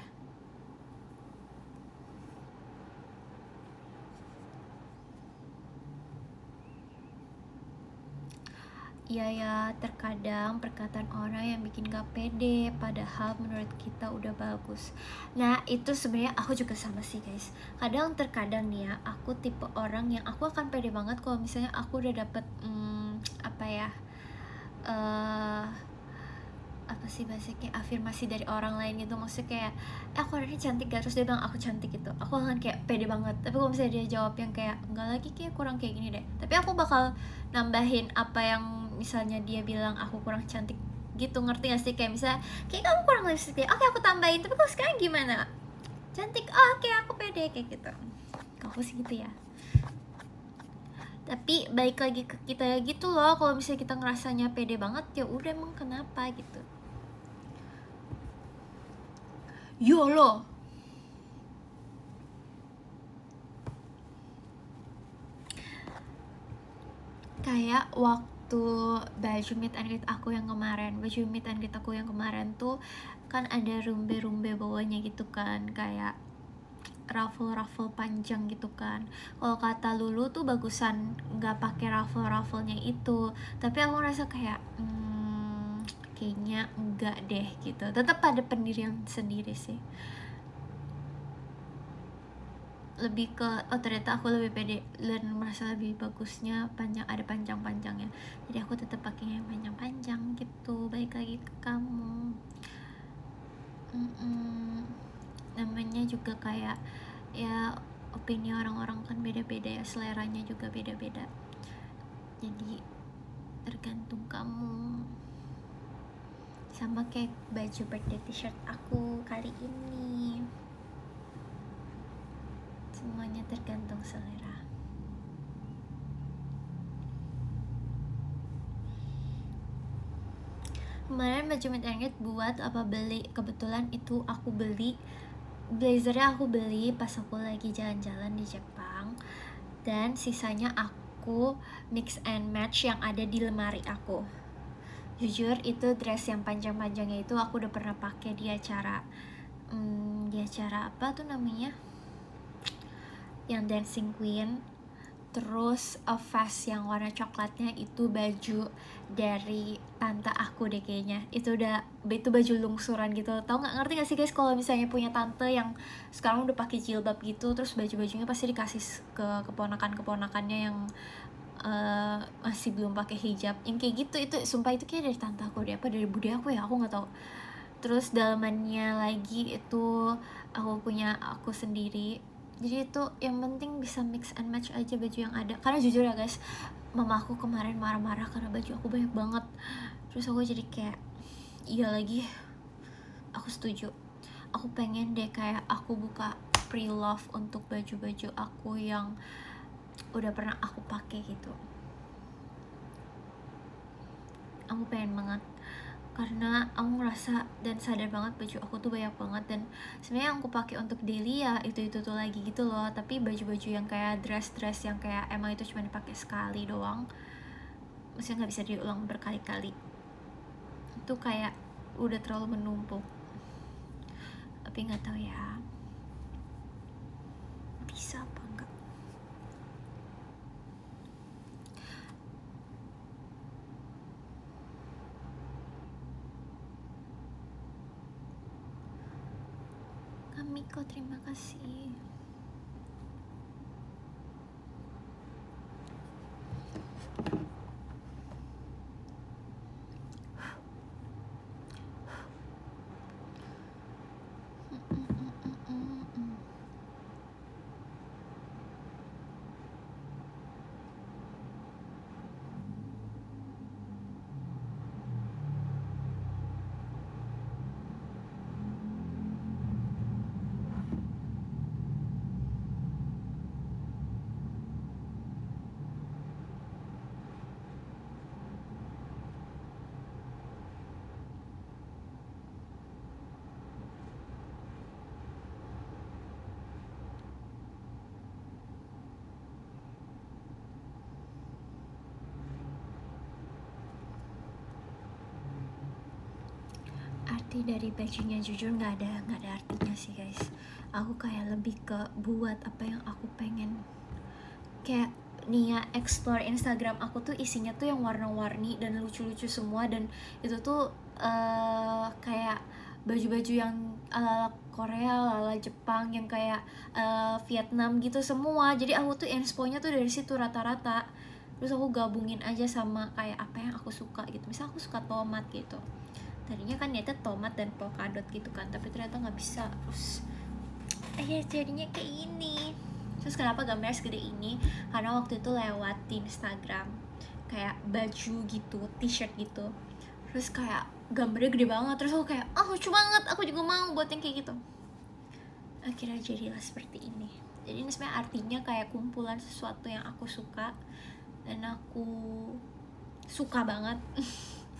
Iya ya, terkadang perkataan orang yang bikin gak pede, padahal menurut kita udah bagus. Nah itu sebenarnya aku juga sama sih guys. Terkadang nih ya, aku tipe orang yang aku akan pede banget kalau misalnya aku udah dapet apa ya, apa sih bahasa kayak afirmasi dari orang lain gitu, maksudnya kayak aku orangnya cantik gak, terus dia bilang aku cantik gitu, aku akan kayak pede banget. Tapi kalau misalnya dia jawab yang kayak enggak lagi, kayak kurang kayak gini deh, tapi aku bakal nambahin apa yang misalnya dia bilang aku kurang cantik gitu, ngerti gak sih? Kayak misalnya kayak kamu kurang lipstick ya, oke aku tambahin, tapi kalau sekarang gimana, cantik, oh, oke aku pede kayak gitu. Kalau aku sih gitu ya. Tapi balik lagi ke kita gitu loh, kalau misalnya kita ngerasanya pede banget ya udah, emang kenapa gitu. YOLO. Kayak waktu baju meet and greet aku yang kemarin, tuh kan ada rumbe-rumbe bawahnya gitu kan, kayak ruffle panjang gitu kan. Kalau kata Lulu tuh bagusan nggak pakai ruffle-nya itu, tapi aku ngerasa kayak kayaknya enggak deh gitu. Tetap pada pendirian sendiri sih, lebih ke ternyata aku lebih pede dan merasa lebih bagusnya ada panjang-panjangnya, jadi aku tetap pakai yang panjang-panjang gitu. Balik lagi ke kamu, namanya juga kayak ya opini orang-orang kan beda-beda ya, seleranya juga beda-beda, jadi tergantung kamu. Sama kayak baju birthday t-shirt aku kali ini, semuanya tergantung selera. Kemarin baju meet and greet buat apa beli, kebetulan itu aku beli blazernya, aku beli pas aku lagi jalan-jalan di Jepang, dan sisanya aku mix and match yang ada di lemari aku. Jujur itu dress yang panjang-panjangnya itu aku udah pernah pakai di acara apa tuh namanya, yang Dancing Queen. Terus vest yang warna coklatnya itu baju dari tante aku deh kayaknya, itu baju lungsuran gitu. Tahu nggak, ngerti nggak sih guys kalau misalnya punya tante yang sekarang udah pakai jilbab gitu, terus baju-bajunya pasti dikasih ke keponakannya yang masih belum pakai hijab, yang kayak gitu. Itu sumpah itu kayak dari tante aku deh, apa dari bude aku ya, aku nggak tahu. Terus dalamannya lagi itu aku punya aku sendiri, jadi itu yang penting bisa mix and match aja baju yang ada. Karena jujur ya guys, mama aku kemarin marah-marah karena baju aku banyak banget. Terus aku jadi kayak iya lagi, aku setuju, aku pengen deh kayak aku buka pre-love untuk baju-baju aku yang udah pernah aku pakai gitu. Aku pengen banget, karena aku ngerasa dan sadar banget baju aku tuh banyak banget, dan sebenarnya yang aku pakai untuk daily ya itu tuh lagi gitu loh. Tapi baju-baju yang kayak dress yang kayak emang itu cuma dipakai sekali doang, maksudnya nggak bisa diulang berkali-kali, itu kayak udah terlalu menumpuk. Tapi nggak tahu ya bisa apa enggak. Miko, terima kasih. Arti dari bajunya jujur nggak ada artinya sih guys. Aku kayak lebih ke buat apa yang aku pengen. Kayak nih ya, explore Instagram aku tuh isinya tuh yang warna-warni dan lucu-lucu semua, dan itu tuh kayak baju-baju yang ala Korea, ala Jepang, yang kayak Vietnam gitu semua. Jadi aku tuh inspo-nya tuh dari situ rata-rata. Terus aku gabungin aja sama kayak apa yang aku suka gitu. Misal aku suka tomat gitu, tadinya kan niatnya tomat dan polkadot gitu kan, tapi ternyata nggak bisa. Terus ya jadinya kayak gini. Terus kenapa gambarnya segede ini? Karena waktu itu lewat di Instagram kayak baju gitu, t-shirt gitu, terus kayak gambarnya gede banget. Terus aku kayak, oh lucu banget, aku juga mau buat yang kayak gitu. Akhirnya jadilah seperti ini. Jadi ini sebenarnya artinya kayak kumpulan sesuatu yang aku suka dan aku suka banget.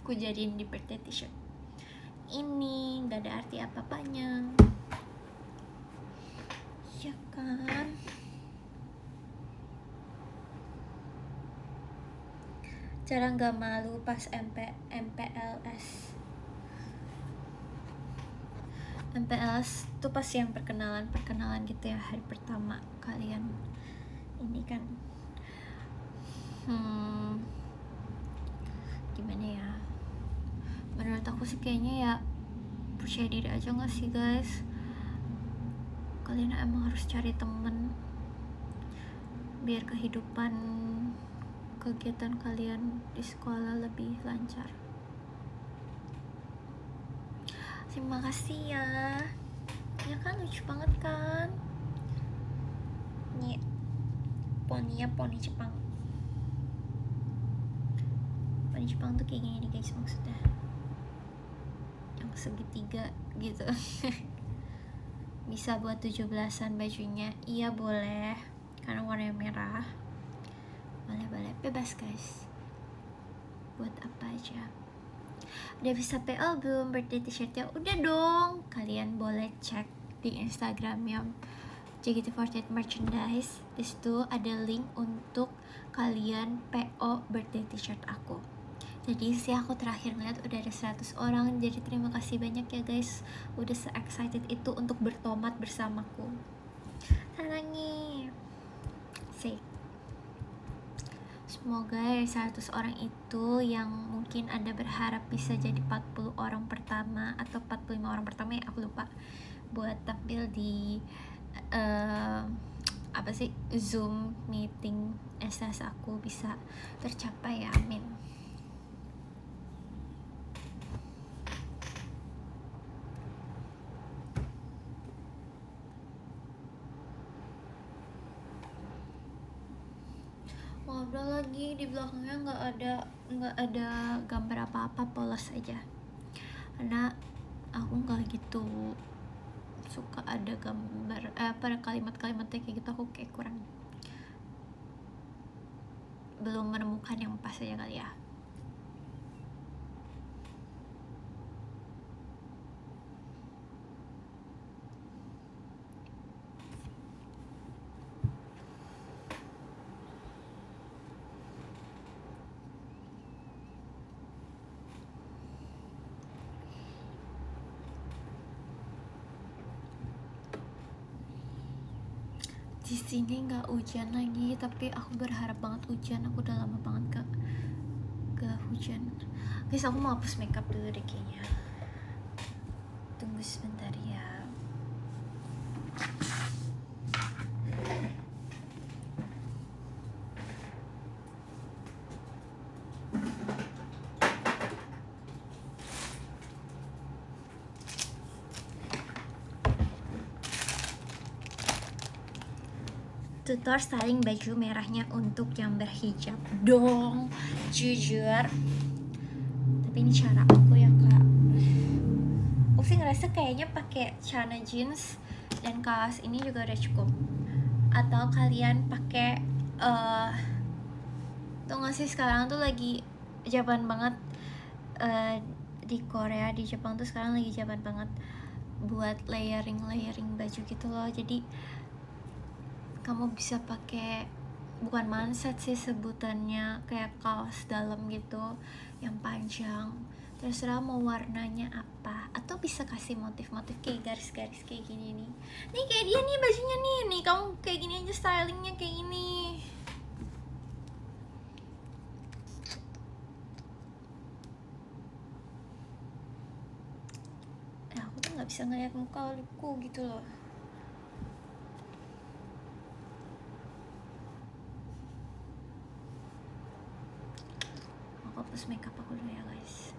Aku jadiin di birthday t-shirt ini. Gak ada arti apa-apanya ya kan. Cara gak malu pas MPLS tuh pas yang perkenalan gitu ya, hari pertama kalian ini kan. Gimana ya, menurut aku sih kayaknya ya percaya diri aja gak sih guys. Kalian emang harus cari temen biar kehidupan kegiatan kalian di sekolah lebih lancar. Terima kasih ya. Ya kan, lucu banget kan. Nih poninya poni Jepang. Poni Jepang tuh kayak gini nih guys, maksudnya yang segitiga gitu. Bisa buat 17-an bajunya. Iya boleh, karena warnanya merah. Boleh, bebas guys, buat apa aja. Udah bisa PO belum birthday t-shirtnya? Udah dong. Kalian boleh cek di Instagramnya JKT48 Merchandise. Disitu ada link untuk kalian PO birthday t-shirt aku. Jadi sih aku terakhir ngeliat udah ada 100 orang. Jadi terima kasih banyak ya guys, udah se-excited itu untuk bertomat bersamaku. Sarangi sih. Semoga dari 100 orang itu yang mungkin ada berharap bisa jadi 40 orang pertama atau 45 orang pertama ya, aku lupa, buat tampil di apa sih, Zoom meeting SS aku bisa tercapai ya, amin. Ngobrol lagi, di belakangnya nggak ada gambar apa-apa, polos aja. Karena aku nggak gitu suka ada gambar pada kalimat-kalimatnya kayak gitu. Aku kayak kurang, belum menemukan yang pas aja kali ya. Di sini nggak hujan lagi, tapi aku berharap banget hujan. Aku udah lama banget gak hujan. Guys, aku mau hapus makeup dulu deh kayaknya. Tunggu sebentar ya. Tutor styling baju merahnya untuk yang berhijab dong, jujur. Tapi ini cara aku ya kak. Aku sih ngerasa kayaknya pakai celana jeans dan kaos ini juga udah cukup. Atau kalian pakai tuh nggak sih sekarang tuh lagi zaman banget di Korea, di Jepang tuh sekarang lagi zaman banget buat layering baju gitu loh. Jadi kamu bisa pakai, bukan manset sih sebutannya, kayak kaos dalam gitu yang panjang, terserah mau warnanya apa, atau bisa kasih motif-motif kayak garis-garis kayak gini nih. Nih kayak dia nih bajunya nih kamu kayak gini aja stylingnya kayak gini. Aku tuh nggak bisa ngeliat muka aku gitu loh. Aku hapus makeup aku dulu ya guys.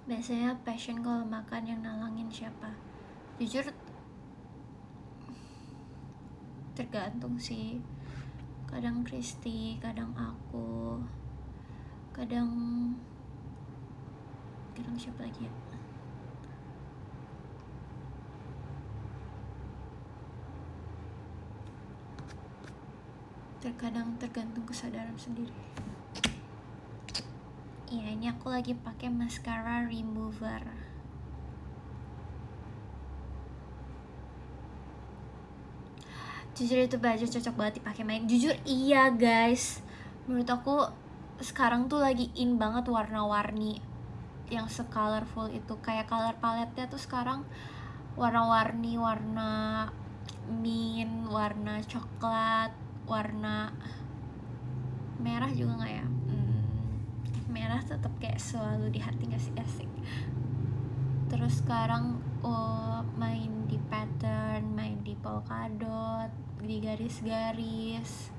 Biasanya passion kalau makan yang nalangin siapa? Jujur tergantung sih. Kadang Kristi, kadang aku, kadang siapa lagi ya? Tergantung kesadaran sendiri. Iya, ini aku lagi pakai mascara remover. Jujur itu baju cocok banget dipakai main. Jujur iya guys, menurut aku sekarang tuh lagi in banget warna-warni yang se-colorful itu. Kayak color palette-nya tuh sekarang warna-warni, warna mint, warna coklat, warna merah juga nggak ya? Merah tetap kayak selalu di hati, nggak sih, asik. Terus sekarang main di pattern, main di polka dot, di garis-garis.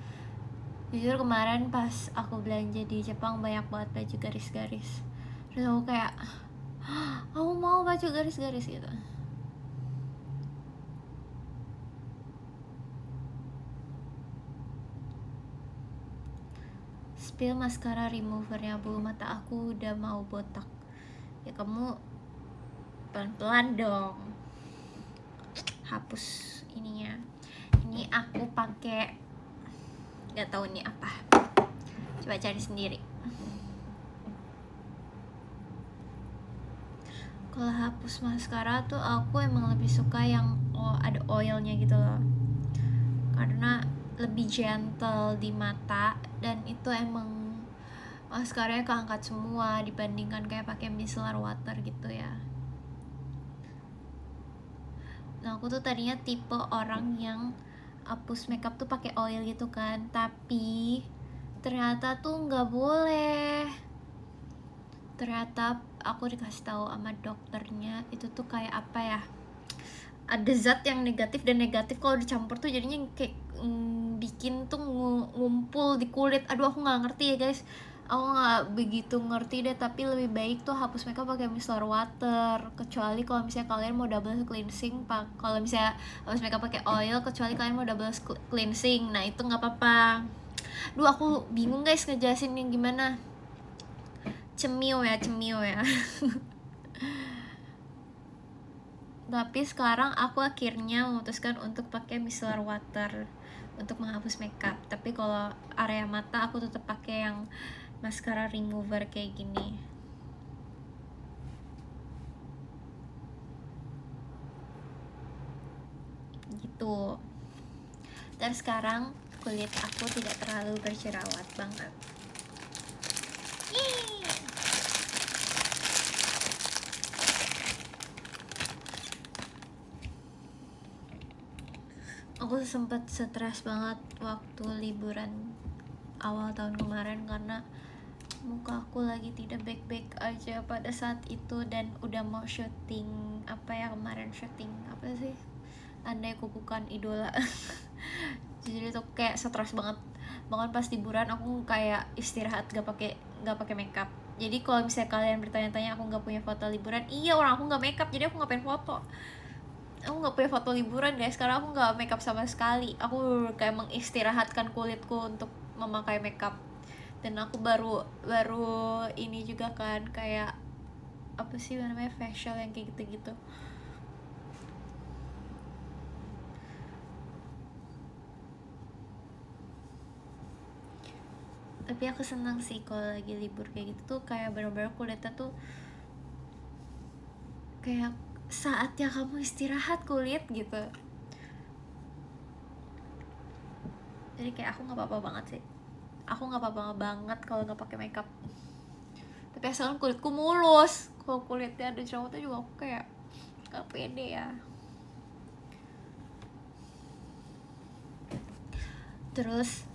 Jujur kemarin pas aku belanja di Jepang banyak banget baju garis-garis. Terus aku kayak aku mau baju garis-garis gitu. Spill mascara removernya, bulu mata aku udah mau botak. Ya kamu pelan-pelan dong. Hapus ininya. Ini aku pakai, nggak tahu ini apa. Coba cari sendiri. Kalau hapus maskara tuh aku emang lebih suka yang ada oilnya gitu loh, karena lebih gentle di mata, dan itu emang maskaranya keangkat semua dibandingkan kayak pakai micellar water gitu ya. Nah aku tuh tadinya tipe orang yang hapus makeup tuh pakai oil gitu kan, tapi ternyata tuh nggak boleh. Ternyata aku dikasih tahu sama dokternya itu tuh kayak apa ya, ada zat yang negatif, dan negatif kalau dicampur tuh jadinya kayak bikin tuh ngumpul di kulit. Aduh aku nggak ngerti ya guys, aku nggak begitu ngerti deh. Tapi lebih baik tuh hapus makeup pakai micellar water, kecuali kalau misalnya kalian mau double cleansing. Kalau misalnya hapus makeup pakai oil, kecuali kalian mau double cleansing, nah itu nggak apa-apa. Duh aku bingung guys ngejelasin yang gimana. Cemil ya Tapi sekarang aku akhirnya memutuskan untuk pakai micellar water untuk menghapus makeup. Tapi kalau area mata aku tetap pakai yang mascara remover kayak gini. Gitu. Dan sekarang kulit aku tidak terlalu berjerawat banget. Aku sempat stres banget waktu liburan awal tahun kemarin karena muka aku lagi tidak baik-baik aja pada saat itu, dan udah mau syuting kemarin syuting apa sih, Andai Ku Bukan Idola. Jadi tuh kayak stres banget. Bahkan pas liburan aku kayak istirahat gak pakai makeup. Jadi kalau misalnya kalian bertanya-tanya aku nggak punya foto liburan, iya, orang aku nggak makeup jadi aku ngapain foto. Aku nggak punya foto liburan guys, karena aku nggak makeup sama sekali. Aku kayak mengistirahatkan kulitku untuk memakai makeup. Dan aku baru baru ini juga kan, kayak apa sih namanya, facial yang kayak gitu-gitu. Tapi aku senang sih kalau lagi libur kayak gitu tuh, kayak bener-bener kulitnya tuh kayak saatnya kamu istirahat kulit gitu. Jadi kayak aku nggak apa-apa banget sih, aku nggak apa-apa banget kalau nggak pakai makeup. Tapi asalkan kulitku mulus. Kalau kulitnya ada jerawatnya juga aku kayak nggak pede ya. Terus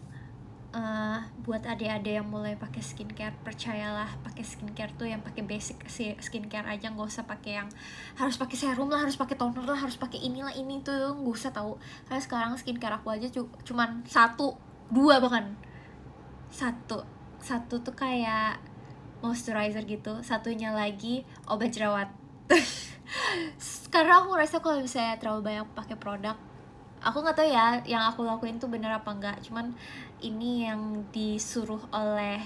buat adik-adik yang mulai pakai skincare, percayalah, pakai skincare tuh yang pakai basic skincare aja, nggak usah pakai yang harus pakai serum lah, harus pakai toner lah, harus pakai inilah ini tuh, nggak usah tahu. Karena sekarang skincare aku aja cuman satu dua, bahkan satu satu tuh kayak moisturizer gitu, satunya lagi obat jerawat. Karena aku ngerasa kalau misalnya terlalu banyak pakai produk, aku nggak tahu ya yang aku lakuin tuh bener apa enggak, cuman ini yang disuruh oleh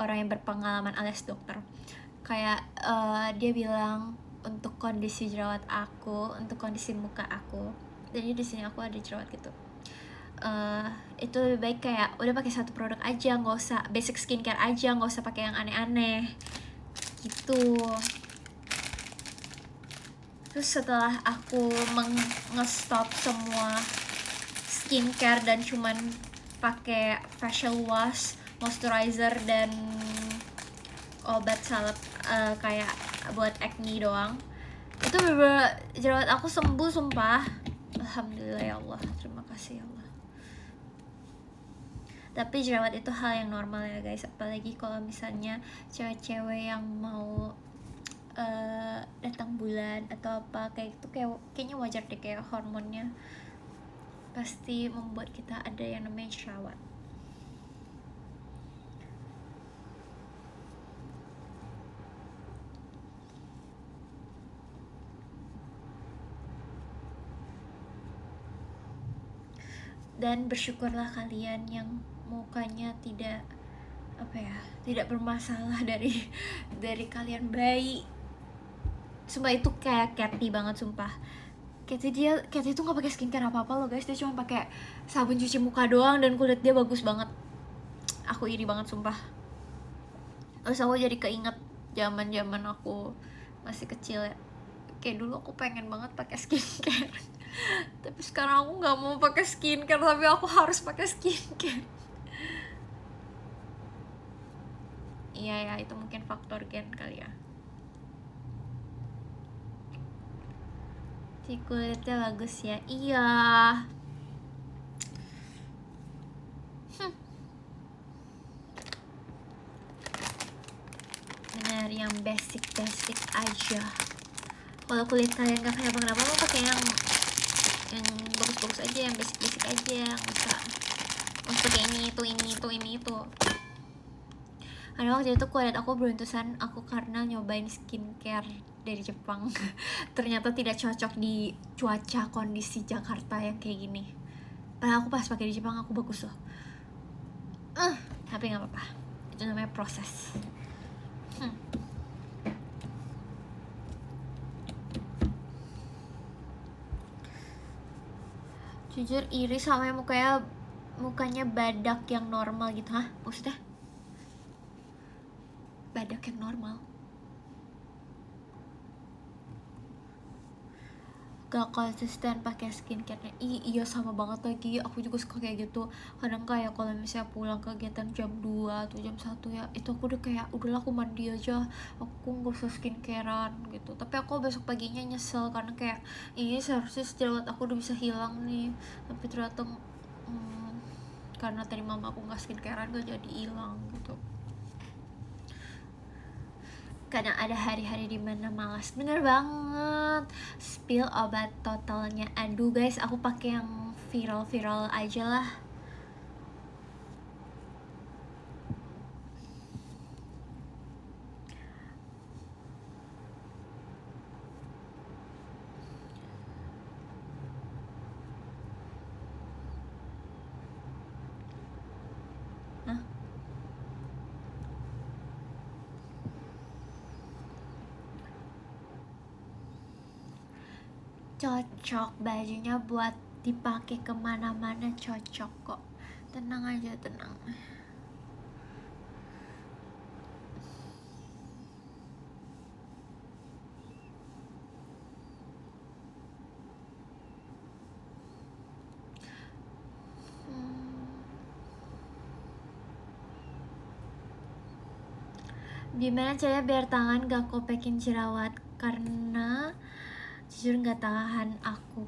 orang yang berpengalaman alias dokter. Kayak dia bilang untuk kondisi jerawat aku, untuk kondisi muka aku, jadi di sini aku ada jerawat gitu, itu lebih baik kayak udah pakai satu produk aja, nggak usah basic skincare aja, nggak usah pakai yang aneh-aneh gitu. Terus setelah aku nge-stop semua skincare dan cuman pakai facial wash, moisturizer, dan obat salep kayak buat acne doang, itu bener-bener jerawat aku sembuh, sumpah. Alhamdulillah ya Allah, terima kasih ya Allah. Tapi jerawat itu hal yang normal ya guys, apalagi kalau misalnya cewek-cewek yang mau datang bulan atau apa kayak itu, kayaknya wajar deh, kayak hormonnya pasti membuat kita ada yang namanya jerawat. Dan bersyukurlah kalian yang mukanya tidak tidak bermasalah dari kalian bayi. Sumpah itu kayak Kathy banget, sumpah. Kathy itu nggak pakai skincare apa loh guys, dia cuma pakai sabun cuci muka doang dan kulit dia bagus banget. Aku iri banget sumpah. Terus aku jadi keinget zaman aku masih kecil ya, kayak dulu aku pengen banget pakai skincare. Tapi sekarang aku nggak mau pakai skincare, tapi aku harus pakai skincare. Iya ya, itu mungkin faktor gen kali ya. Si kulitnya bagus ya, iya. Bener, yang basic aja. Kalau kulit kalian gak kenapa-kenapa, mau pakai yang bagus-bagus aja, yang basic aja, nggak usah pakai ini itu. Karena waktu itu kulit aku beruntusan aku karena nyobain skincare dari Jepang. Ternyata tidak cocok di cuaca kondisi Jakarta yang kayak gini. Padahal aku pas pakai di Jepang aku bagus loh. Tapi nggak apa-apa, itu namanya proses. Jujur iri sama yang mukanya badak yang normal gitu. Hah? Maksudnya? Badak yang normal? gak konsisten pakai skincare-nya. Iya sama banget lagi, aku juga suka kayak gitu. Kadang kayak kalau misalnya pulang kegiatan jam 2 atau jam 1 ya, itu aku udah kayak udahlah aku mandi aja, aku gak usah skincarean gitu. Tapi aku besok paginya nyesel karena kayak ini seharusnya jerawat aku udah bisa hilang nih, tapi ternyata karena tadi mama aku gak skincarean gak jadi hilang gitu. Kadang ada hari-hari dimana malas, bener banget. Spill obat totalnya, aduh guys, aku pakai yang viral aja lah. Hah? Cocok, bajunya buat dipakai kemana-mana cocok kok. Tenang aja, tenang. Gimana caranya biar tangan gak kopekin jerawat? Karena jujur gak tahan aku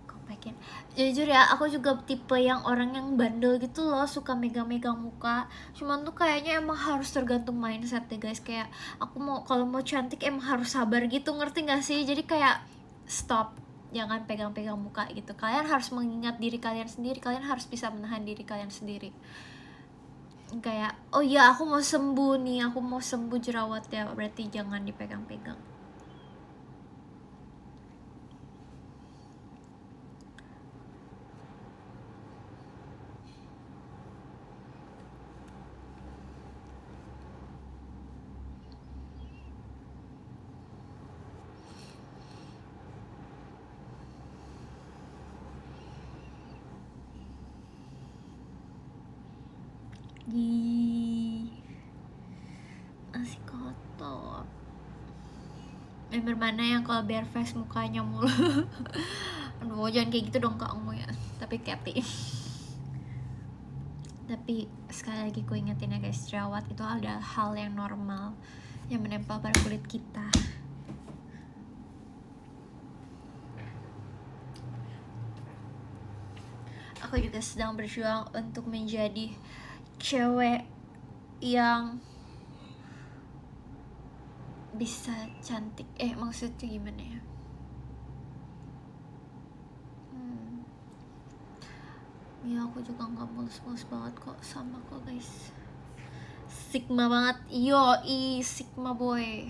kopekin. Jujur ya, aku juga tipe yang orang yang bandel gitu loh, suka megang-megang muka. Cuman tuh kayaknya emang harus tergantung mindset deh guys. Kayak aku kalau mau cantik emang harus sabar gitu, ngerti gak sih? Jadi kayak stop, jangan pegang-pegang muka gitu. Kalian harus mengingat diri kalian sendiri, kalian harus bisa menahan diri kalian sendiri. Kayak oh iya aku mau sembuh nih, aku mau sembuh jerawat ya, berarti jangan dipegang-pegang. Masih kotor. Member mana yang kalau bare face mukanya mulu? Aduh jangan kayak gitu dong kamu ya. Tapi Kathy. Tapi sekali lagi ku ingetin ya guys, jerawat itu adalah hal yang normal yang menempel pada kulit kita. Aku juga sedang berjuang untuk menjadi cewek yang bisa cantik, maksudnya gimana ya? Ya aku juga nggak mulus-mulus banget kok, sama kok guys. Sigma banget, Sigma boy.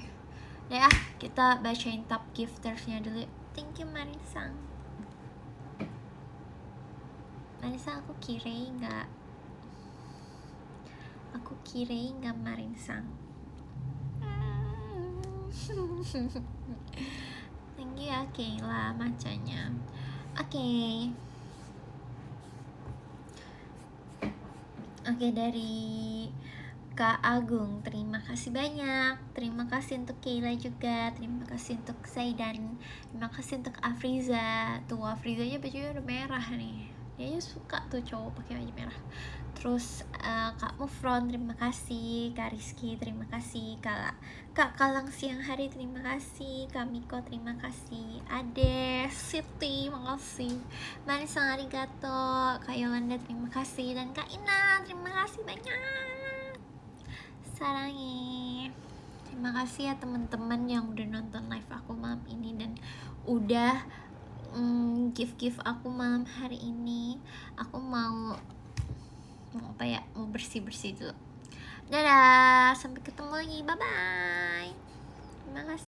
Ya kita bacain top giftersnya dulu. Thank you Marisang. Marisang aku kirei nggak? Aku kirei nggak Marisang? Thank you ya Kayla macanya. Oke, dari Kak Agung, terima kasih banyak. Terima kasih untuk Kayla juga. Terima kasih untuk Zaidan. Terima kasih untuk Afriza. Tuh Afrizanya bajunya udah merah nih. Dia aja suka tuh cowok pakai baju merah. Terus Kak Mufron, terima kasih. Kak Rizky, terima kasih. Kak Kalang Siang Hari, terima kasih. Kak Miko, terima kasih. Ade, Siti, makasih. Manisang arigato. Kak Yolanda, terima kasih. Dan Kak Ina, terima kasih banyak. Sarangi. Terima kasih ya teman-teman yang udah nonton live aku malam ini dan udah gift aku malam hari ini. Aku mau bersih dulu. Dadah, sampai ketemu lagi, bye bye. Terima kasih.